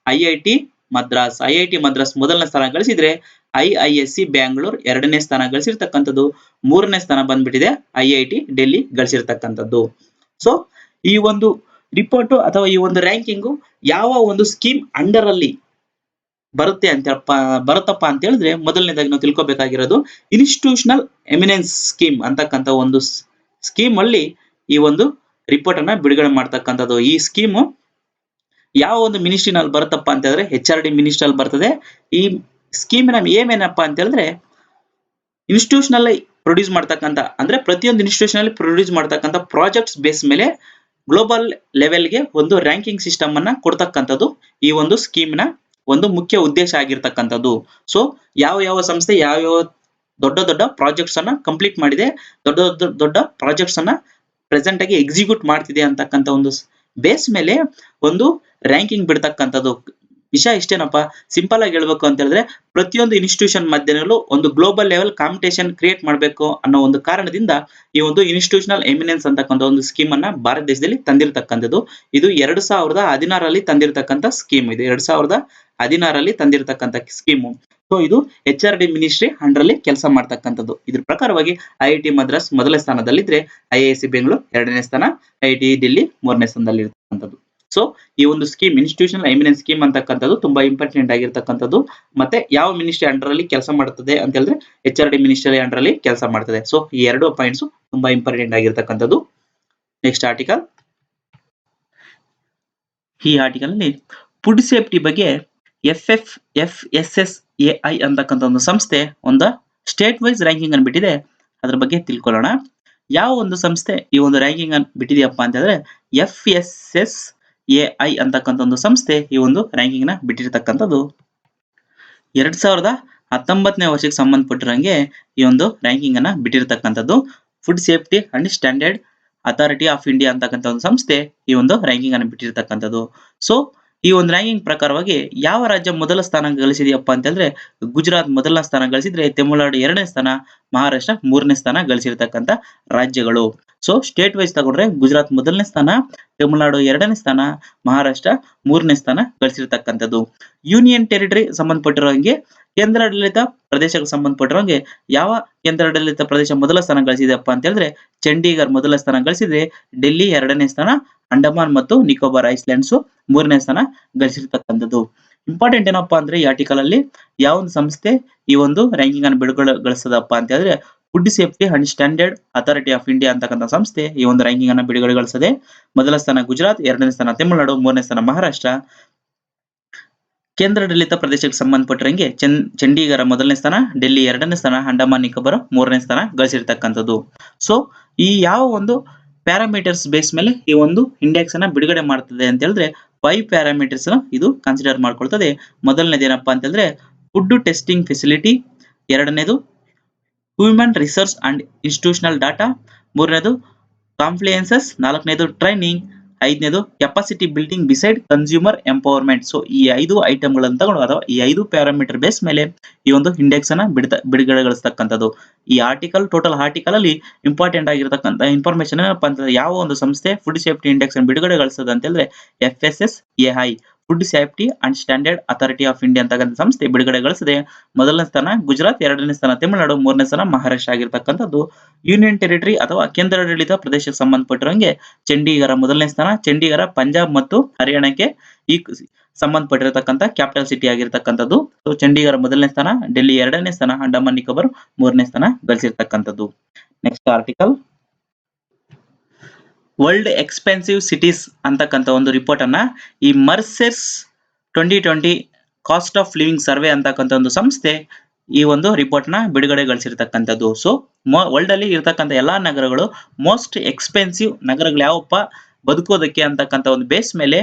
IIT ಮದ್ರಾಸ್ ಮೊದಲನೇ ಸ್ಥಾನ ಗಳಿಸಿದ್ರೆ, IISc ಬ್ಯಾಂಗ್ಳೂರ್ ಎರಡನೇ ಸ್ಥಾನ ಗಳಿಸಿರ್ತಕ್ಕಂಥದ್ದು, ಮೂರನೇ ಸ್ಥಾನ ಬಂದ್ಬಿಟ್ಟಿದೆ IIT ಡೆಲ್ಲಿ ಗಳಿಸಿರ್ತಕ್ಕಂಥದ್ದು. ಸೊ ಈ ಒಂದು ರಿಪೋರ್ಟ್ ಅಥವಾ ಈ ಒಂದು ರ್ಯಾಂಕಿಂಗ್ ಯಾವ ಒಂದು ಸ್ಕೀಮ್ ಅಂಡರ್ ಅಲ್ಲಿ ಬರುತ್ತಪ್ಪ ಅಂತ ಹೇಳಿದ್ರೆ ಮೊದಲನೇದಾಗಿ ನಾವು ತಿಳ್ಕೊಬೇಕಾಗಿರೋದು ಇನ್ಸ್ಟಿಟ್ಯೂಷನಲ್ ಎಮಿನೆನ್ಸ್ ಸ್ಕೀಮ್ ಅಂತಕ್ಕಂಥ ಒಂದು ಸ್ಕೀಮ್ ಅಲ್ಲಿ ಈ ಒಂದು ರಿಪೋರ್ಟ್ ಅನ್ನ ಬಿಡುಗಡೆ ಮಾಡ್ತಕ್ಕಂಥದ್ದು. ಈ ಸ್ಕೀಮ್ ಯಾವ ಒಂದು ಮಿನಿಸ್ಟ್ರಿನಲ್ಲಿ ಬರುತ್ತಪ್ಪ ಅಂತ ಹೇಳಿದ್ರೆ HRD ಮಿನಿಸ್ಟ್ರಿ ಅಲ್ಲಿ ಬರ್ತದೆ. ಈ ಸ್ಕೀಮಿನ ಏನೇನಪ್ಪ ಅಂತ ಹೇಳಿದ್ರೆ ಇನ್ಸ್ಟಿಟ್ಯೂಷನಲ್ ಪ್ರೊಡ್ಯೂಸ್ ಮಾಡ್ತಕ್ಕಂಥ ಅಂದ್ರೆ ಪ್ರತಿಯೊಂದು ಇನ್ಸ್ಟಿಟ್ಯೂಷನ್ ಅಲ್ಲಿ ಪ್ರೊಡ್ಯೂಸ್ ಮಾಡ್ತಕ್ಕಂಥ ಪ್ರಾಜೆಕ್ಟ್ಸ್ ಬೇಸ್ ಮೇಲೆ ಗ್ಲೋಬಲ್ ಲೆವೆಲ್ಗೆ ಒಂದು ರ್ಯಾಂಕಿಂಗ್ ಸಿಸ್ಟಮ್ ಅನ್ನ ಕೊಡ್ತಕ್ಕಂಥದ್ದು ಈ ಒಂದು ಸ್ಕೀಮ್ನ ಒಂದು ಮುಖ್ಯ ಉದ್ದೇಶ ಆಗಿರ್ತಕ್ಕಂಥದ್ದು. ಸೊ ಯಾವ ಸಂಸ್ಥೆ ಯಾವ ದೊಡ್ಡ ಪ್ರಾಜೆಕ್ಟ್ಸ್ ಅನ್ನ ಕಂಪ್ಲೀಟ್ ಮಾಡಿದೆ, ದೊಡ್ಡ ಪ್ರಾಜೆಕ್ಟ್ಸ್ ಅನ್ನ ಪ್ರೆಸೆಂಟ್ ಆಗಿ ಎಕ್ಸಿಕ್ಯೂಟ್ ಮಾಡ್ತಿದೆ ಅಂತಕ್ಕಂಥ ಒಂದು ಬೇಸ್ ಮೇಲೆ ಒಂದು ರ್ಯಾಂಕಿಂಗ್ ಬಿಡ್ತಕ್ಕಂಥದ್ದು. ವಿಷಯ ಇಷ್ಟೇನಪ್ಪ, ಸಿಂಪಲ್ ಆಗಿ ಹೇಳ್ಬೇಕು ಅಂತ ಹೇಳಿದ್ರೆ ಪ್ರತಿಯೊಂದು ಇನ್ಸ್ಟಿಟ್ಯೂಷನ್ ಮಧ್ಯದಲ್ಲೂ ಒಂದು ಗ್ಲೋಬಲ್ ಲೆವೆಲ್ ಕಾಂಪಿಟೇಷನ್ ಕ್ರಿಯೇಟ್ ಮಾಡಬೇಕು ಅನ್ನೋ ಒಂದು ಕಾರಣದಿಂದ ಈ ಒಂದು ಇನ್ಸ್ಟಿಟ್ಯೂಷನಲ್ ಎಮಿನೆನ್ಸ್ ಅಂತಕ್ಕಂಥ ಒಂದು ಸ್ಕೀಮ್ ಅನ್ನ ಭಾರತ ದೇಶದಲ್ಲಿ ತಂದಿರತಕ್ಕಂಥದ್ದು. ಇದು 2016ರಲ್ಲಿ ತಂದಿರತಕ್ಕಂಥ ಸ್ಕೀಮ್. ಇದು 2016ರಲ್ಲಿ ತಂದಿರತಕ್ಕಂಥ ಸ್ಕೀಮು. ಸೊ ಇದು HRD ಮಿನಿಸ್ಟ್ರಿ ಅಂಡರ್ ಅಲ್ಲಿ ಕೆಲಸ ಮಾಡ್ತಕ್ಕಂಥದ್ದು. ಇದ್ರ ಪ್ರಕಾರವಾಗಿ IIT ಮದ್ರಾಸ್ ಮೊದಲನೇ ಸ್ಥಾನದಲ್ಲಿದ್ರೆ, IISc ಬೆಂಗಳೂರು ಎರಡನೇ ಸ್ಥಾನ, IIT ದಿಲ್ಲಿ ಮೂರನೇ ಸ್ಥಾನದಲ್ಲಿ ಇರತಕ್ಕಂಥದ್ದು. ಸೊ ಈ ಒಂದು ಸ್ಕೀಮ್, ಇನ್ಸ್ಟಿಟ್ಯೂಷನಲ್ ಎಮಿನೆನ್ಸ್ ಸ್ಕೀಮ್ ಅಂತಕ್ಕಂಥದ್ದು ತುಂಬಾ ಇಂಪಾರ್ಟೆಂಟ್ ಆಗಿರ್ತಕ್ಕಂಥದ್ದು. ಮತ್ತೆ ಯಾವ ಮಿನಿಸ್ಟ್ರಿ ಅಂಡರ್ ಅಲ್ಲಿ ಕೆಲಸ ಮಾಡುತ್ತದೆ ಅಂತ ಹೇಳಿದ್ರೆ HRD ಮಿನಿಸ್ಟ್ರಿ ಅಂಡರ್ ಅಲ್ಲಿ ಕೆಲಸ ಮಾಡ್ತದೆ. ಸೊ ಈ ಎರಡು ಪಾಯಿಂಟ್ಸ್ ತುಂಬಾ ಇಂಪಾರ್ಟೆಂಟ್ ಆಗಿರ್ತಕ್ಕಂಥದ್ದು. Next article. ಈ ಆರ್ಟಿಕಲ್ ಅಲ್ಲಿ ಫುಡ್ ಸೇಫ್ಟಿ ಬಗ್ಗೆ FFFSSAI ಅಂತಕ್ಕಂಥ ಒಂದು ಸಂಸ್ಥೆ ಒಂದು ಸ್ಟೇಟ್ ವೈಸ್ ರ್ಯಾಂಕಿಂಗ್ ಅನ್ನು ಬಿಟ್ಟಿದೆ. ಅದ್ರ ಬಗ್ಗೆ ತಿಳ್ಕೊಳ್ಳೋಣ. ಯಾವ ಒಂದು ಸಂಸ್ಥೆ ಈ ಒಂದು ರ್ಯಾಂಕಿಂಗ್ ಅನ್ನು ಬಿಟ್ಟಿದೆಯಪ್ಪ ಅಂತ ಹೇಳಿದ್ರೆ FSSAI ಅಂತಕ್ಕಂಥ ಒಂದು ಸಂಸ್ಥೆ ಈ ಒಂದು ರ್ಯಾಂಕಿಂಗ್ ನ ಬಿಟ್ಟಿರ್ತಕ್ಕಂಥದ್ದು. 2019ನೇ ವರ್ಷಕ್ಕೆ ಸಂಬಂಧಪಟ್ಟಿರಂಗೆ ಈ ಒಂದು ರ್ಯಾಂಕಿಂಗ್ ಅನ್ನ ಬಿಟ್ಟಿರ್ತಕ್ಕಂಥದ್ದು. Food safety and standard authority of India ಅಂತಕ್ಕಂಥ ಒಂದು ಸಂಸ್ಥೆ ಈ ಒಂದು ರ್ಯಾಂಕಿಂಗ್ ಅನ್ನು ಬಿಟ್ಟಿರ್ತಕ್ಕಂಥದ್ದು. ಸೊ ಈ ಒಂದು ರ್ಯಾಂಕಿಂಗ್ ಪ್ರಕಾರವಾಗಿ ಯಾವ ರಾಜ್ಯ ಮೊದಲ ಸ್ಥಾನ ಗಳಿಸಿದೆಯಪ್ಪ ಅಂತ ಹೇಳಿದ್ರೆ ಗುಜರಾತ್ ಮೊದಲನೇ ಸ್ಥಾನ ಗಳಿಸಿದ್ರೆ, ತಮಿಳುನಾಡು ಎರಡನೇ ಸ್ಥಾನ, ಮಹಾರಾಷ್ಟ್ರ ಮೂರನೇ ಸ್ಥಾನ ಗಳಿಸಿರ್ತಕ್ಕಂಥ ರಾಜ್ಯಗಳು. ಸೊ ಸ್ಟೇಟ್ ವೈಸ್ ತಗೊಂಡ್ರೆ ಗುಜರಾತ್ ಮೊದಲನೇ ಸ್ಥಾನ, ತಮಿಳುನಾಡು ಎರಡನೇ ಸ್ಥಾನ, ಮಹಾರಾಷ್ಟ್ರ ಮೂರನೇ ಸ್ಥಾನ ಗಳಿಸಿರ್ತಕ್ಕಂಥದ್ದು. ಯೂನಿಯನ್ ಟೆರಿಟರಿ ಸಂಬಂಧಪಟ್ಟಿರೋ ಹಾಗೆ ಕೇಂದ್ರಾಡಳಿತ ಪ್ರದೇಶಕ್ಕೆ ಸಂಬಂಧಪಟ್ಟಿರೋಂಗೆ ಯಾವ ಕೇಂದ್ರಾಡಳಿತ ಪ್ರದೇಶ ಮೊದಲ ಸ್ಥಾನ ಗಳಿಸಿದೆಯಪ್ಪ ಅಂತ ಹೇಳಿದ್ರೆ ಚಂಡೀಗಢ ಮೊದಲ ಸ್ಥಾನ ಗಳಿಸಿದ್ರೆ, ಡೆಲ್ಲಿ ಎರಡನೇ ಸ್ಥಾನ, ಅಂಡಮಾನ್ ಮತ್ತು ನಿಕೋಬಾರ್ ಐಸ್ಲ್ಯಾಂಡ್ಸ್ ಮೂರನೇ ಸ್ಥಾನ ಗಳಿಸಿರ್ತಕ್ಕಂಥದ್ದು. ಇಂಪಾರ್ಟೆಂಟ್ ಏನಪ್ಪಾ ಅಂದ್ರೆ ಈ ಆರ್ಟಿಕಲ್ ಅಲ್ಲಿ ಯಾವ ಒಂದು ಸಂಸ್ಥೆ ಈ ಒಂದು ರ್ಯಾಂಕಿಂಗ್ ಅನ್ನು ಬಿಡುಗಡೆಗೊಳಿಸದಪ್ಪ ಅಂತ ಹೇಳಿದ್ರೆ food safety and standard authority of India ಅಂತಕ್ಕಂಥ ಸಂಸ್ಥೆ ಈ ಒಂದು ರ್ಯಾಂಕಿಂಗ್ ಅನ್ನು ಬಿಡುಗಡೆಗೊಳಿಸದೆ. ಮೊದಲ ಸ್ಥಾನ ಗುಜರಾತ್, ಎರಡನೇ ಸ್ಥಾನ ತಮಿಳುನಾಡು, ಮೂರನೇ ಸ್ಥಾನ ಮಹಾರಾಷ್ಟ್ರ. ಕೇಂದ್ರಾಡಳಿತ ಪ್ರದೇಶಕ್ಕೆ ಸಂಬಂಧಪಟ್ಟಿರಂಗೆ ಚಂಡೀಗಢ ಮೊದಲನೇ ಸ್ಥಾನ, ಡೆಲ್ಲಿ ಎರಡನೇ ಸ್ಥಾನ, ಅಂಡಮಾನ್ ನಿಕೋಬಾರ್ ಮೂರನೇ ಸ್ಥಾನ ಗಳಿಸಿರ್ತಕ್ಕಂಥದ್ದು. ಸೊ ಈ ಯಾವ ಒಂದು ಪ್ಯಾರಾಮೀಟರ್ಸ್ ಬೇಸ್ ಮೇಲೆ ಈ ಒಂದು ಇಂಡೆಕ್ಸ್ ಅನ್ನ ಬಿಡುಗಡೆ ಮಾಡ್ತದೆ ಅಂತ ಹೇಳಿದ್ರೆ 5 ಪ್ಯಾರಾಮೀಟರ್ಸ್ ಇದು ಕನ್ಸಿಡರ್ ಮಾಡ್ಕೊಳ್ತದೆ. ಮೊದಲನೇದು ಏನಪ್ಪಾ ಅಂತ ಹೇಳಿದ್ರೆ ಫುಡ್ ಟೆಸ್ಟಿಂಗ್ ಫೆಸಿಲಿಟಿ, ಎರಡನೇದು human research and institutional data, ಮೂರನೇದು ಕಾಂಪ್ಲಿಯನ್ಸಸ್, ನಾಲ್ಕನೇದು ಟ್ರೈನಿಂಗ್, ಐದನೇದು capacity building beside consumer empowerment. So ಈ 5 ಐಟಮ್ಗಳನ್ನು ತಗೊಂಡು ಅಥವಾ ಈ 5 ಪ್ಯಾರಾಮೀಟರ್ ಬೇಸ್ ಮೇಲೆ ಈ ಒಂದು ಇಂಡೆಕ್ಸ್ ಅನ್ನ ಬಿಡುಗಡೆಗೊಳಿಸ್ತಕ್ಕಂಥದ್ದು. ಈ ಆರ್ಟಿಕಲ್, ಟೋಟಲ್ ಆರ್ಟಿಕಲ್ ಅಲ್ಲಿ ಇಂಪಾರ್ಟೆಂಟ್ ಆಗಿರತಕ್ಕಂಥ ಇನ್ಫಾರ್ಮೇಶನ್ ಏನಪ್ಪಾ ಅಂತಂದ್ರೆ ಯಾವ ಒಂದು ಸಂಸ್ಥೆ ಫುಡ್ ಸೇಫ್ಟಿ ಇಂಡೆಕ್ಸ್ ಅನ್ನು ಬಿಡುಗಡೆಗೊಳಿಸ್ತದೆ ಅಂತ ಹೇಳಿದ್ರೆ FSSAI food safety and standard authority of India ಅಂತಕ್ಕಂಥ ಸಂಸ್ಥೆ ಬಿಡುಗಡೆಗೊಳಿಸಿದೆ. ಮೊದಲನೇ ಸ್ಥಾನ ಗುಜರಾತ್, ಎರಡನೇ ಸ್ಥಾನ ತಮಿಳುನಾಡು, ಮೂರನೇ ಸ್ಥಾನ ಮಹಾರಾಷ್ಟ್ರ ಆಗಿರ್ತಕ್ಕಂಥದ್ದು. ಯೂನಿಯನ್ ಟೆರಿಟರಿ ಅಥವಾ ಕೇಂದ್ರಾಡಳಿತ ಪ್ರದೇಶಕ್ಕೆ ಸಂಬಂಧಪಟ್ಟಿರೋಂಗೆ ಚಂಡೀಗಢ ಮೊದಲನೇ ಸ್ಥಾನ, ಚಂಡೀಗಢ ಪಂಜಾಬ್ ಮತ್ತು ಹರಿಯಾಣಕ್ಕೆ ಈ ಸಂಬಂಧಪಟ್ಟಿರತಕ್ಕಂಥ ಕ್ಯಾಪಿಟಲ್ ಸಿಟಿ ಆಗಿರ್ತಕ್ಕಂಥದ್ದು. ಸೊ ಚಂಡೀಗಢ ಮೊದಲನೇ ಸ್ಥಾನ, ಡೆಲ್ಲಿ ಎರಡನೇ ಸ್ಥಾನ, ಅಂಡಮಾನ್ ನಿಕೋಬಾರ್ ಮೂರನೇ ಸ್ಥಾನ ಗಳಿಸಿರ್ತಕ್ಕಂಥದ್ದು. Next article. World expensive cities ಅಂತಕ್ಕಂಥ ಒಂದು ರಿಪೋರ್ಟ್ ಅನ್ನ ಈ Mercer's 2020 cost of living survey ಅಂತಕ್ಕಂಥ ಒಂದು ಸಂಸ್ಥೆ ಈ ಒಂದು ರಿಪೋರ್ಟ್ ನ ಬಿಡುಗಡೆಗೊಳಿಸಿರ್ತಕ್ಕಂಥದ್ದು. ಸೊ ವರ್ಲ್ಡ್ ಅಲ್ಲಿ ಇರತಕ್ಕಂಥ ಎಲ್ಲಾ ನಗರಗಳು ಮೋಸ್ಟ್ ಎಕ್ಸ್ಪೆನ್ಸಿವ್ ನಗರಗಳು ಯಾವಪ್ಪ ಬದುಕೋದಕ್ಕೆ ಅಂತಕ್ಕಂಥ ಒಂದು ಬೇಸ್ ಮೇಲೆ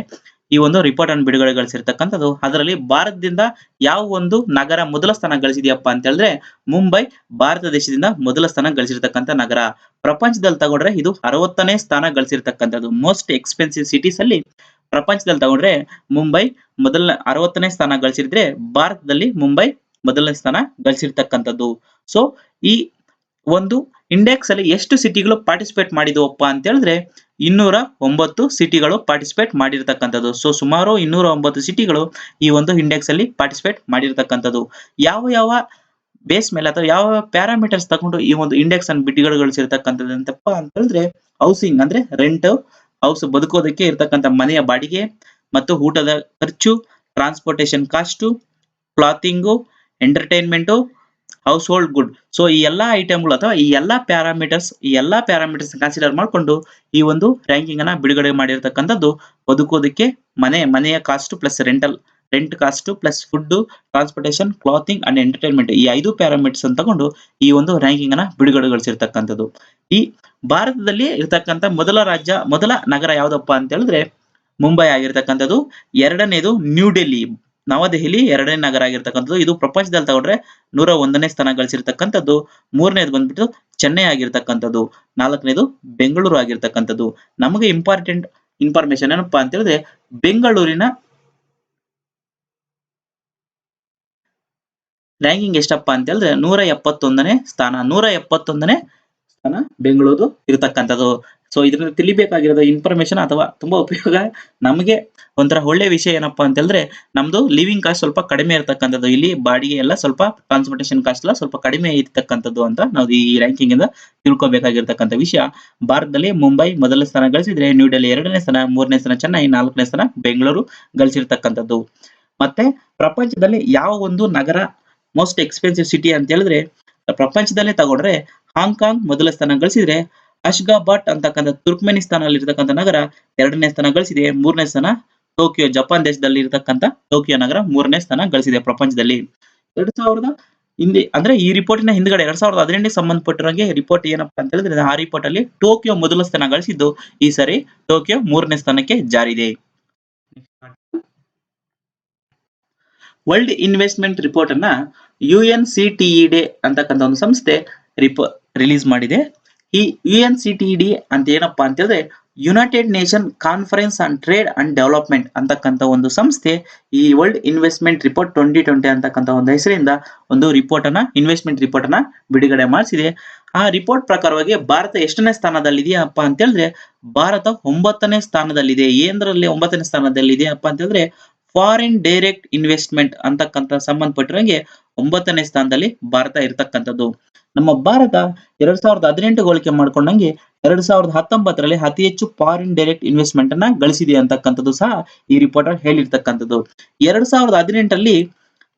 ಈ ಒಂದು ರಿಪೋರ್ಟ್ ಅನ್ನು ಬಿಡುಗಡೆಗೊಳಿಸಿರ್ತಕ್ಕಂಥದ್ದು. ಅದರಲ್ಲಿ ಭಾರತದಿಂದ ಯಾವ ಒಂದು ನಗರ ಮೊದಲ ಸ್ಥಾನ ಗಳಿಸಿದೆಯಪ್ಪ ಅಂತ ಹೇಳಿದ್ರೆ ಮುಂಬೈ ಭಾರತ ದೇಶದಿಂದ ಮೊದಲ ಸ್ಥಾನ ಗಳಿಸಿರ್ತಕ್ಕಂಥ ನಗರ. ಪ್ರಪಂಚದಲ್ಲಿ ತಗೊಂಡ್ರೆ ಇದು 60ನೇ ಸ್ಥಾನ ಗಳಿಸಿರ್ತಕ್ಕಂಥದ್ದು. ಮೋಸ್ಟ್ ಎಕ್ಸ್ಪೆನ್ಸಿವ್ ಸಿಟೀಸ್ ಅಲ್ಲಿ ಪ್ರಪಂಚದಲ್ಲಿ ತಗೊಂಡ್ರೆ ಮುಂಬೈ ಮೊದಲ 60ನೇ ಸ್ಥಾನ ಗಳಿಸಿದ್ರೆ, ಭಾರತದಲ್ಲಿ ಮುಂಬೈ ಮೊದಲನೇ ಸ್ಥಾನ ಗಳಿಸಿರ್ತಕ್ಕಂಥದ್ದು. ಸೊ ಈ ಒಂದು ಇಂಡೆಕ್ಸ್ ಅಲ್ಲಿ ಎಷ್ಟು ಸಿಟಿಗಳು ಪಾರ್ಟಿಸಿಪೇಟ್ ಮಾಡಿದವಪ್ಪ ಅಂತ ಹೇಳಿದ್ರೆ 209 ಸಿಟಿಗಳು ಪಾರ್ಟಿಸಿಪೇಟ್ ಮಾಡಿರ್ತಕ್ಕಂಥದ್ದು. ಸೊ ಸುಮಾರು 209 ಸಿಟಿಗಳು ಈ ಒಂದು ಇಂಡೆಕ್ಸ್ ಅಲ್ಲಿ ಪಾರ್ಟಿಸಿಪೇಟ್ ಮಾಡಿರ್ತಕ್ಕಂಥದ್ದು. ಯಾವ ಬೇಸ್ ಮೇಲೆ ಅಥವಾ ಯಾವ ಪ್ಯಾರಾಮೀಟರ್ಸ್ ತಗೊಂಡು ಈ ಒಂದು ಇಂಡೆಕ್ಸ್ ಅನ್ನು ಬಿಡುಗಡೆಗೊಳಿಸಿರ್ತಕ್ಕಂಥದ್ದು ಅಂತಪ್ಪ ಅಂತ ಹೇಳಿದ್ರೆ ಹೌಸಿಂಗ್ ಅಂದ್ರೆ ರೆಂಟ್ ಹೌಸ್, ಬದುಕೋದಕ್ಕೆ ಇರ್ತಕ್ಕಂಥ ಮನೆಯ ಬಾಡಿಗೆ ಮತ್ತು ಊಟದ ಖರ್ಚು, transportation cost, clothing, entertainment, household good. So ಈ ಎಲ್ಲಾ ಐಟಮ್ಗಳು ಅಥವಾ ಈ ಎಲ್ಲಾ ಪ್ಯಾರಾಮೀಟರ್ಸ್ ಕನ್ಸಿಡರ್ ಮಾಡಿಕೊಂಡು ಈ ಒಂದು ರ್ಯಾಂಕಿಂಗ್ ಅನ್ನ ಬಿಡುಗಡೆ ಮಾಡಿರ್ತಕ್ಕಂಥದ್ದು. ಬದುಕೋದಕ್ಕೆ ಮನೆಯ cost plus rent cost plus food, transportation, clothing and entertainment ಈ 5 ಪ್ಯಾರಾಮೀಟರ್ಸ್ ಅನ್ನು ತಗೊಂಡು ಈ ಒಂದು ರ್ಯಾಂಕಿಂಗ್ ಅನ್ನ ಬಿಡುಗಡೆಗೊಳಿಸಿರ್ತಕ್ಕಂಥದ್ದು. ಈ ಭಾರತದಲ್ಲಿ ಇರ್ತಕ್ಕಂಥ ಮೊದಲ ನಗರ ಯಾವ್ದಪ್ಪ ಅಂತ ಹೇಳಿದ್ರೆ ಮುಂಬೈ ಆಗಿರ್ತಕ್ಕಂಥದ್ದು. ಎರಡನೇದು ನ್ಯೂ ಡೆಲ್ಲಿ, ನವದೆಹಲಿ ಎರಡನೇ ನಗರ ಆಗಿರ್ತಕ್ಕಂಥದ್ದು. ಇದು ಪ್ರಪಂಚದಲ್ಲಿ ತಗೊಂಡ್ರೆ 101ನೇ ಸ್ಥಾನ ಗಳಿಸಿರ್ತಕ್ಕಂಥದ್ದು. ಮೂರನೇದು ಬಂದ್ಬಿಟ್ಟು ಚೆನ್ನೈ ಆಗಿರ್ತಕ್ಕಂಥದ್ದು. ನಾಲ್ಕನೇದು ಬೆಂಗಳೂರು ಆಗಿರ್ತಕ್ಕಂಥದ್ದು. ನಮಗೆ ಇಂಪಾರ್ಟೆಂಟ್ ಇನ್ಫಾರ್ಮೇಶನ್ ಏನಪ್ಪಾ ಅಂತ ಹೇಳಿದ್ರೆ ಬೆಂಗಳೂರಿನ ರ್ಯಾಂಕಿಂಗ್ ಎಷ್ಟಪ್ಪಾ ಅಂತ ಹೇಳಿದ್ರೆ 171ನೇ ಸ್ಥಾನ. 171ನೇ ಸ್ಥಾನ ಬೆಂಗಳೂರು ಇರತಕ್ಕಂಥದ್ದು. ಸೊ ಇದರಿಂದ ತಿಳಿಬೇಕಾಗಿರೋದು ಇನ್ಫಾರ್ಮೇಶನ್ ಅಥವಾ ತುಂಬಾ ಉಪಯೋಗ ನಮಗೆ ಒಂಥರ ಒಳ್ಳೆ ವಿಷಯ ಏನಪ್ಪಾ ಅಂತ ಹೇಳಿದ್ರೆ ನಮ್ದು ಲಿವಿಂಗ್ ಕಾಸ್ಟ್ ಸ್ವಲ್ಪ ಕಡಿಮೆ ಇರತಕ್ಕಂಥದ್ದು. ಇಲ್ಲಿ ಬಾಡಿಗೆ ಎಲ್ಲ ಸ್ವಲ್ಪ ಟ್ರಾನ್ಸ್ಪೋರ್ಟೇಷನ್ ಕಾಸ್ಟ್ ಎಲ್ಲ ಸ್ವಲ್ಪ ಕಡಿಮೆ ಇರತಕ್ಕಂಥದ್ದು ಅಂತ ನಾವು ಈ ರ್ಯಾಂಕಿಂಗ್ ಇಂದ ತಿಳ್ಕೊಬೇಕಾಗಿರ್ತಕ್ಕಂಥ ವಿಷಯ. ಭಾರತದಲ್ಲಿ ಮುಂಬೈ ಮೊದಲ ಸ್ಥಾನ ಗಳಿಸಿದ್ರೆ, ನ್ಯೂ ಡೆಲ್ಲಿ 2ನೇ ಸ್ಥಾನ, 3ನೇ ಸ್ಥಾನ ಚೆನ್ನೈ, 4ನೇ ಸ್ಥಾನ ಬೆಂಗಳೂರು ಗಳಿಸಿರ್ತಕ್ಕಂಥದ್ದು. ಮತ್ತೆ ಪ್ರಪಂಚದಲ್ಲಿ ಯಾವ ಒಂದು ನಗರ ಮೋಸ್ಟ್ ಎಕ್ಸ್ಪೆನ್ಸಿವ್ ಸಿಟಿ ಅಂತ ಹೇಳಿದ್ರೆ ಪ್ರಪಂಚದಲ್ಲೇ ತಗೊಂಡ್ರೆ ಹಾಂಗ್ಕಾಂಗ್ ಮೊದಲ ಸ್ಥಾನ ಗಳಿಸಿದ್ರೆ, ಅಶ್ಗಾಬಾಟ್ ಅಂತಕ್ಕಂಥ ತುರ್ಕ್ಮೆನಿಸ್ತಾನ ಅಲ್ಲಿ ಇರತಕ್ಕಂಥ ನಗರ 2ನೇ ಸ್ಥಾನ ಗಳಿಸಿದೆ. 3ನೇ ಸ್ಥಾನ ಟೋಕಿಯೋ ಜಪಾನ್ ದೇಶದಲ್ಲಿ ಇರತಕ್ಕಂಥ ಟೋಕಿಯೋ ನಗರ 3ನೇ ಸ್ಥಾನ ಗಳಿಸಿದೆ ಪ್ರಪಂಚದಲ್ಲಿ. 2000 ಹಿಂದೆ ಅಂದ್ರೆ ಈ ರಿಪೋರ್ಟಿನ ಹಿಂದ್ಗಡೆ 2018ಗೆ ಸಂಬಂಧಪಟ್ಟಿರೋಂಗೆ ರಿಪೋರ್ಟ್ ಏನಪ್ಪಾ ಅಂತ ಹೇಳಿದ್ರೆ ಆ ರಿಪೋರ್ಟ್ ಅಲ್ಲಿ ಟೋಕಿಯೋ ಮೊದಲ ಸ್ಥಾನ ಗಳಿಸಿದ್ದು, ಈ ಸರಿ ಟೋಕಿಯೋ 3ನೇ ಸ್ಥಾನಕ್ಕೆ ಜಾರಿದೆ. ವರ್ಲ್ಡ್ ಇನ್ವೆಸ್ಟ್ಮೆಂಟ್ ರಿಪೋರ್ಟ್ ಅನ್ನ UNCTAD ಅಂತಕ್ಕಂಥ ಒಂದು ಸಂಸ್ಥೆ ರಿಲೀಸ್ ಮಾಡಿದೆ. ಈ UNCTAD ಅಂತ ಏನಪ್ಪಾ ಅಂತ ಹೇಳಿದ್ರೆ United nation conference on trade and development ಅಂತಕ್ಕಂಥ ಒಂದು ಸಂಸ್ಥೆ ಈ ವರ್ಲ್ಡ್ ಇನ್ವೆಸ್ಟ್ಮೆಂಟ್ ರಿಪೋರ್ಟ್ 2020 ಅಂತಕ್ಕಂಥ ಒಂದು ಹೆಸರಿಂದ ಒಂದು ರಿಪೋರ್ಟ್ ಅನ್ನ ಇನ್ವೆಸ್ಟ್ಮೆಂಟ್ ರಿಪೋರ್ಟ್ ಅನ್ನ ಬಿಡುಗಡೆ ಮಾಡಿಸಿದೆ. ಆ ರಿಪೋರ್ಟ್ ಪ್ರಕಾರವಾಗಿ ಭಾರತ ಎಷ್ಟನೇ ಸ್ಥಾನದಲ್ಲಿ ಇದೆಯಪ್ಪ ಅಂತ ಹೇಳಿದ್ರೆ ಭಾರತ 9ನೇ ಸ್ಥಾನದಲ್ಲಿದೆ. ಏನರಲ್ಲಿ 9ನೇ ಸ್ಥಾನದಲ್ಲಿ ಇದೆಯಪ್ಪ ಅಂತ ಹೇಳಿದ್ರೆ ಫಾರಿನ್ ಡೈರೆಕ್ಟ್ ಇನ್ವೆಸ್ಟ್ಮೆಂಟ್ ಅಂತಕ್ಕಂಥ ಸಂಬಂಧಪಟ್ಟಿರಂಗೆ 9ನೇ ಸ್ಥಾನದಲ್ಲಿ ಭಾರತ ಇರತಕ್ಕಂಥದ್ದು. ನಮ್ಮ ಭಾರತ 2018 ಹೋಲಿಕೆ ಮಾಡ್ಕೊಂಡಂಗೆ 2019ರಲ್ಲಿ ಅತಿ ಹೆಚ್ಚು ಫಾರಿನ್ ಡೈರೆಕ್ಟ್ ಇನ್ವೆಸ್ಟ್ಮೆಂಟ್ ಅನ್ನ ಗಳಿಸಿದೆ ಅಂತಕ್ಕಂಥದ್ದು ಸಹ ಈ ರಿಪೋರ್ಟ್ ಹೇಳಿರ್ತಕ್ಕಂಥದ್ದು. 2018ರಲ್ಲಿ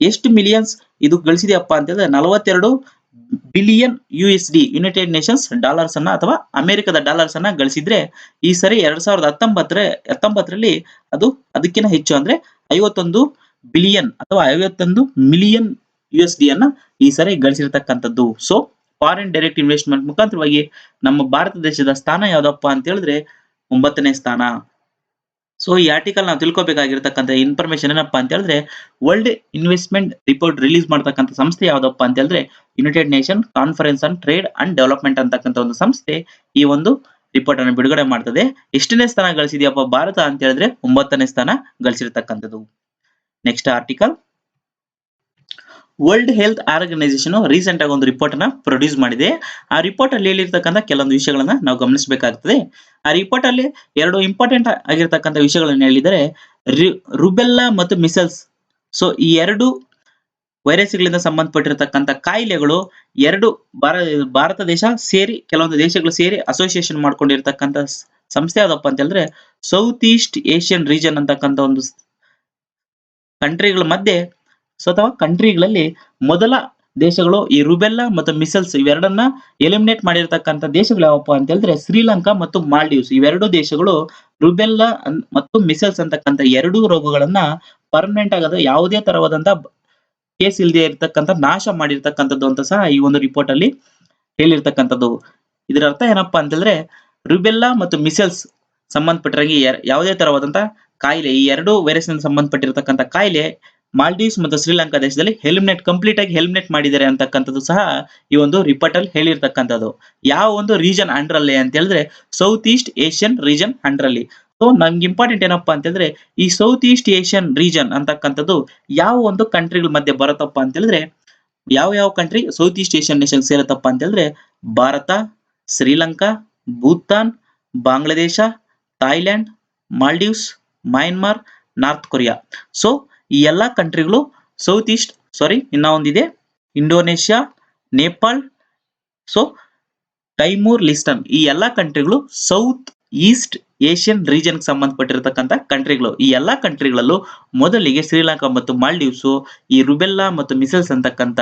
ಎಷ್ಟು ಮಿಲಿಯನ್ಸ್ ಇದು ಗಳಿಸಿದೆಯಪ್ಪ ಅಂತ ಹೇಳಿದ್ರೆ 42 billion USD United Nations dollars ಅನ್ನ ಅಥವಾ ಅಮೆರಿಕದ ಡಾಲರ್ಸ್ ಅನ್ನ ಗಳಿಸಿದ್ರೆ, ಈ ಸರಿ 2019ರಲ್ಲಿ ಅದು ಅದಕ್ಕಿಂತ ಹೆಚ್ಚು ಅಂದ್ರೆ 51 ಬಿಲಿಯನ್ ಅಥವಾ 51 ಮಿಲಿಯನ್ USD ಅನ್ನ ಈ ಸರಿ ಗಳಿಸಿರ್ತಕ್ಕಂಥದ್ದು. ಸೊ ಫಾರಿನ್ ಡೈರೆಕ್ಟ್ ಇನ್ವೆಸ್ಟ್ಮೆಂಟ್ ಮುಖಾಂತರವಾಗಿ ನಮ್ಮ ಭಾರತ ದೇಶದ ಸ್ಥಾನ ಯಾವ್ದಪ್ಪ ಅಂತ ಹೇಳಿದ್ರೆ 9ನೇ ಸ್ಥಾನ. ಸೊ ಈ ಆರ್ಟಿಕಲ್ ನಾವು ತಿಳ್ಕೊಬೇಕಾಗಿರ್ತಕ್ಕಂಥ ಇನ್ಫಾರ್ಮೇಶನ್ ಏನಪ್ಪಾ ಅಂತ ಹೇಳಿದ್ರೆ ವರ್ಲ್ಡ್ ಇನ್ವೆಸ್ಟ್ಮೆಂಟ್ ರಿಪೋರ್ಟ್ ರಿಲೀಸ್ ಮಾಡತಕ್ಕಂಥ ಸಂಸ್ಥೆ ಯಾವ್ದಪ್ಪ ಅಂತ ಹೇಳಿದ್ರೆ United nation conference on trade and development ಅಂತಕ್ಕಂಥ ಒಂದು ಸಂಸ್ಥೆ ಈ ಒಂದು ರಿಪೋರ್ಟ್ ಅನ್ನು ಬಿಡುಗಡೆ ಮಾಡ್ತದೆ. ಎಷ್ಟನೇ ಸ್ಥಾನ ಗಳಿಸಿದೆಯಪ್ಪ ಭಾರತ ಅಂತ ಹೇಳಿದ್ರೆ 9ನೇ ಸ್ಥಾನ ಗಳಿಸಿರ್ತಕ್ಕಂಥದ್ದು. Next article, world health organisation recent ಆಗಿ ಒಂದು ರಿಪೋರ್ಟ್ ಅನ್ನ ಪ್ರೊಡ್ಯೂಸ್ ಮಾಡಿದೆ. ಆ ರಿಪೋರ್ಟ್ ಅಲ್ಲಿ ಹೇಳಿರ್ತಕ್ಕಂಥ ಕೆಲವೊಂದು ವಿಷಯಗಳನ್ನ ನಾವು ಗಮನಿಸಬೇಕಾಗ್ತದೆ. ಆ ರಿಪೋರ್ಟ್ ಅಲ್ಲಿ 2 ಇಂಪಾರ್ಟೆಂಟ್ ಆಗಿರ್ತಕ್ಕಂಥ ವಿಷಯಗಳನ್ನು ಹೇಳಿದರೆ ರುಬೆಲ್ಲಾ ಮತ್ತು ಮಿಸಲ್ಸ್. ಸೊ ಈ 2 ವೈರಸ್ಗಳಿಂದ ಸಂಬಂಧಪಟ್ಟಿರತಕ್ಕಂಥ ಕಾಯಿಲೆಗಳು 2 ಭಾರತ ದೇಶ ಸೇರಿ ಕೆಲವೊಂದು ದೇಶಗಳು ಸೇರಿ ಅಸೋಸಿಯೇಷನ್ ಮಾಡ್ಕೊಂಡಿರ್ತಕ್ಕಂಥ ಸಂಸ್ಥೆ ಯಾವ್ದಪ್ಪ ಅಂತ ಹೇಳಿದ್ರೆ ಸೌತ್ ಈಸ್ಟ್ ಏಷ್ಯನ್ ರೀಜನ್ ಅಂತಕ್ಕಂಥ ಒಂದು ಕಂಟ್ರಿಗಳ ಮಧ್ಯೆ ಅಥವಾ ಕಂಟ್ರಿಗಳಲ್ಲಿ ಮೊದಲ ದೇಶಗಳು ಈ ರುಬೆಲ್ಲಾ ಮತ್ತು ಮಿಸಲ್ಸ್ ಇವೆರಡನ್ನ ಎಲಿಮಿನೇಟ್ ಮಾಡಿರ್ತಕ್ಕಂಥ ದೇಶಗಳು ಯಾವಪ್ಪ ಅಂತ ಹೇಳಿದ್ರೆ ಶ್ರೀಲಂಕಾ ಮತ್ತು ಮಾಲ್ಡೀವ್ಸ್. ಇವೆರಡು ದೇಶಗಳು ರುಬೆಲ್ಲಾ ಮತ್ತು ಮಿಸಲ್ಸ್ ಅಂತಕ್ಕಂಥ 2 ರೋಗಗಳನ್ನ ಪರ್ಮನೆಂಟ್ ಆಗದ ಯಾವುದೇ ತರವಾದಂತ ಕೇಸ್ ಇಲ್ಲದೆ ಇರತಕ್ಕಂಥ ನಾಶ ಮಾಡಿರ್ತಕ್ಕಂಥದ್ದು ಅಂತ ಸಹ ಈ ಒಂದು ರಿಪೋರ್ಟ್ ಅಲ್ಲಿ ಹೇಳಿರ್ತಕ್ಕಂಥದ್ದು. ಇದರ ಅರ್ಥ ಏನಪ್ಪಾ ಅಂತ ಹೇಳಿದ್ರೆ ರುಬೆಲ್ಲಾ ಮತ್ತು ಮಿಸಲ್ಸ್ ಸಂಬಂಧಪಟ್ಟರಾಗಿ ಯಾವುದೇ ತರವಾದಂತ ಕಾಯಿಲೆ, ಈ 2 ವೈರಸ್ ನಿಂದ ಸಂಬಂಧಪಟ್ಟಿರತಕ್ಕಂಥ ಕಾಯಿಲೆ ಮಾಲ್ಡೀವ್ಸ್ ಮತ್ತು ಶ್ರೀಲಂಕಾ ದೇಶದಲ್ಲಿ ಕಂಪ್ಲೀಟ್ ಆಗಿ ಎಲಿಮಿನೇಟ್ ಮಾಡಿದ್ದಾರೆ ಅಂತಕ್ಕಂಥದ್ದು ಸಹ ಈ ಒಂದು ರಿಪೋರ್ಟ್ ಅಲ್ಲಿ ಹೇಳಿರ್ತಕ್ಕಂಥದ್ದು. ಯಾವ ಒಂದು ರೀಜನ್ ಅಂಡರ್ ಅಲ್ಲಿ ಅಂತ ಹೇಳಿದ್ರೆ south east Asian region under ಅಲ್ಲಿ. ಸೊ ನಮ್ಗೆ ಇಂಪಾರ್ಟೆಂಟ್ ಏನಪ್ಪಾ ಅಂತಂದ್ರೆ ಈ ಸೌತ್ ಈಸ್ಟ್ ಏಷ್ಯನ್ ರೀಜನ್ ಅಂತಕ್ಕಂಥದ್ದು ಯಾವ ಒಂದು ಕಂಟ್ರಿಗಳ ಮಧ್ಯೆ ಬರುತ್ತಪ್ಪ ಅಂತ ಹೇಳಿದ್ರೆ ಯಾವ country south east Asian nation ಸೇರುತ್ತಪ್ಪ ಅಂತ ಹೇಳಿದ್ರೆ Bharat, Sri Lanka, Bhutan, Bangladesh, Thailand, Maldives, Myanmar, North Korea. So ಈ ಎಲ್ಲಾ ಕಂಟ್ರಿಗಳು ಸೌತ್ ಈಸ್ಟ್ ಇನ್ನ ಒಂದಿದೆ Indonesia, Nepal, so Timor Leste. ಈ ಎಲ್ಲಾ ಕಂಟ್ರಿಗಳು ಸೌತ್ ಈಸ್ಟ್ ಏಷ್ಯನ್ ರೀಜನ್ ಸಂಬಂಧಪಟ್ಟಿರತಕ್ಕಂಥ ಕಂಟ್ರಿಗಳು. ಈ ಎಲ್ಲಾ ಕಂಟ್ರಿಗಳಲ್ಲೂ ಮೊದಲಿಗೆ ಶ್ರೀಲಂಕಾ ಮತ್ತು ಮಾಲ್ಡೀವ್ಸ್ ಈ ರುಬೆಲ್ಲಾ ಮತ್ತು ಮಿಸಲ್ಸ್ ಅಂತಕ್ಕಂಥ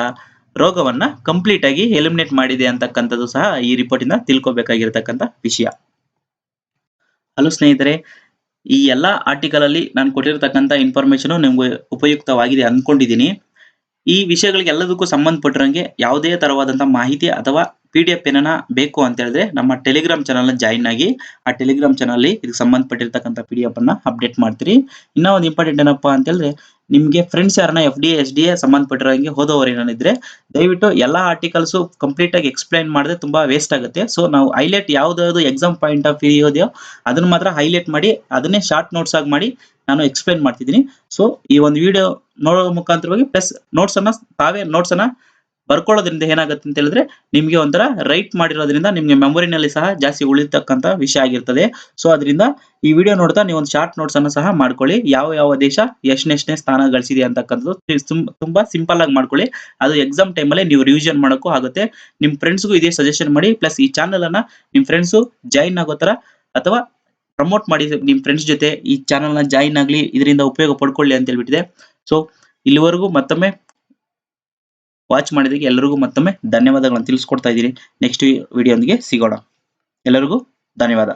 ರೋಗವನ್ನ ಕಂಪ್ಲೀಟ್ ಆಗಿ ಎಲಿಮಿನೇಟ್ ಮಾಡಿದೆ ಅಂತಕ್ಕಂಥದ್ದು ಸಹ ಈ ರಿಪೋರ್ಟ್ ಇಂದ ತಿಳ್ಕೊಬೇಕಾಗಿರ್ತಕ್ಕಂಥ ವಿಷಯ. ಹಲೋ ಸ್ನೇಹಿತರೆ, ಈ ಎಲ್ಲಾ ಆರ್ಟಿಕಲ್ ಅಲ್ಲಿ ನಾನು ಕೊಟ್ಟಿರತಕ್ಕಂಥ ಇನ್ಫಾರ್ಮೇಶನ್ ನಿಮ್ಗೆ ಉಪಯುಕ್ತವಾಗಿದೆ ಅನ್ಕೊಂಡಿದ್ದೀನಿ. ಈ ವಿಷಯಗಳಿಗೆ ಎಲ್ಲದಕ್ಕೂ ಸಂಬಂಧಪಟ್ಟಿರಂಗೆ ಯಾವುದೇ ತರವಾದಂತಹ ಮಾಹಿತಿ ಅಥವಾ PDF ಏನನ್ನ ಬೇಕು ಅಂತ ಹೇಳಿದ್ರೆ ನಮ್ಮ ಟೆಲಿಗ್ರಾಮ್ ಚಾನಲ್ ಜಾಯಿನ್ ಆಗಿ ಆ ಟೆಲಿಗ್ರಾಮ್ ಚಾನಲ್ ಇದಕ್ಕೆ ಸಂಬಂಧಪಟ್ಟಿರ್ತಕ್ಕಂಥ PDF ಅನ್ನ ಅಪ್ಡೇಟ್ ಮಾಡ್ತೀರಿ. ಇನ್ನ ಒಂದು ಇಂಪಾರ್ಟೆಂಟ್ ಏನಪ್ಪಾ ಅಂತ ಹೇಳಿದ್ರೆ ನಿಮ್ಗೆ ಫ್ರೆಂಡ್ಸ್ ಯಾರನ್ನ FD SDA ಸಂಬಂಧಪಟ್ಟಿರೋಂಗೆ ಹೋದವರು ಏನಿದ್ರೆ ದಯವಿಟ್ಟು ಎಲ್ಲಾ ಆರ್ಟಿಕಲ್ಸ್ ಕಂಪ್ಲೀಟ್ ಆಗಿ ಎಕ್ಸ್ಪ್ಲೈನ್ ಮಾಡಿದ್ರೆ ತುಂಬಾ ವೇಸ್ಟ್ ಆಗುತ್ತೆ. ಸೊ ನಾವು ಹೈಲೈಟ್ ಯಾವ್ದಾವ್ದು ಎಕ್ಸಾಮ್ ಪಾಯಿಂಟ್ ಆಫ್ ವ್ಯೂ ಇದೆಯೋ ಅದನ್ನ ಮಾತ್ರ ಹೈಲೈಟ್ ಮಾಡಿ ಅದನ್ನೇ ಶಾರ್ಟ್ ನೋಟ್ಸ್ ಆಗಿ ಮಾಡಿ ನಾನು ಎಕ್ಸ್ಪ್ಲೈನ್ ಮಾಡ್ತಿದ್ದೀನಿ. ಸೊ ಈ ಒಂದು ವಿಡಿಯೋ ನೋಡೋ ಮುಖಾಂತರವಾಗಿ ಪ್ಲಸ್ ನೋಟ್ಸ್ ಅನ್ನ ತಾವೇ ನೋಟ್ಸ್ ಅನ್ನ ಬರ್ಕೊಳ್ಳೋದ್ರಿಂದ ಏನಾಗುತ್ತೆ ಅಂತ ಹೇಳಿದ್ರೆ ನಿಮ್ಗೆ ಒಂಥರ ರೈಟ್ ಮಾಡಿರೋದ್ರಿಂದ ನಿಮ್ಗೆ ಮೆಮೊರಿನಲ್ಲಿ ಸಹ ಜಾಸ್ತಿ ಉಳಿತಕ್ಕಂತ ವಿಷಯ ಆಗಿರ್ತದೆ. ಸೊ ಅದರಿಂದ ಈ ವಿಡಿಯೋ ನೋಡ್ತಾ ನೀವು ಒಂದು ಶಾರ್ಟ್ ನೋಟ್ಸ್ ಅನ್ನು ಸಹ ಮಾಡ್ಕೊಳ್ಳಿ. ಯಾವ ದೇಶ ಎಷ್ಟನೇ ಸ್ಥಾನ ಗಳಿಸಿದೆ ಅಂತಕ್ಕಂಥದ್ದು ತುಂಬಾ ಸಿಂಪಲ್ ಆಗಿ ಮಾಡ್ಕೊಳ್ಳಿ. ಅದು ಎಕ್ಸಾಮ್ ಟೈಮಲ್ಲಿ ನೀವು ರಿವಿಷನ್ ಮಾಡೋಕ್ಕೂ ಆಗುತ್ತೆ. ನಿಮ್ ಫ್ರೆಂಡ್ಸ್ಗೂ ಇದೇ ಸಜೆಷನ್ ಮಾಡಿ. ಪ್ಲಸ್ ಈ ಚಾನಲ್ ಅನ್ನ ನಿಮ್ ಫ್ರೆಂಡ್ಸ್ ಜಾಯಿನ್ ಆಗೋ ತರ ಅಥವಾ ಪ್ರಮೋಟ್ ಮಾಡಿ ನಿಮ್ ಫ್ರೆಂಡ್ಸ್ ಜೊತೆ ಈ ಚಾನಲ್ ನ ಜಾಯಿನ್ ಆಗ್ಲಿ, ಇದರಿಂದ ಉಪಯೋಗ ಪಡ್ಕೊಳ್ಳಿ ಅಂತ ಹೇಳ್ಬಿಟ್ಟಿದೆ. ಸೊ ಇಲ್ಲಿವರೆಗೂ ಮತ್ತೊಮ್ಮೆ ವಾಚ್ ಮಾಡಿದಕ್ಕೆ ಎಲ್ಲರಿಗೂ ಮತ್ತೊಮ್ಮೆ ಧನ್ಯವಾದಗಳನ್ನು ತಿಳಿಸ್ಕೊಡ್ತಾ ಇದ್ದೀನಿ. ನೆಕ್ಸ್ಟ್ ವಿಡಿಯೋದೊಂದಿಗೆ ಸಿಗೋಣ. ಎಲ್ಲರಿಗೂ ಧನ್ಯವಾದ.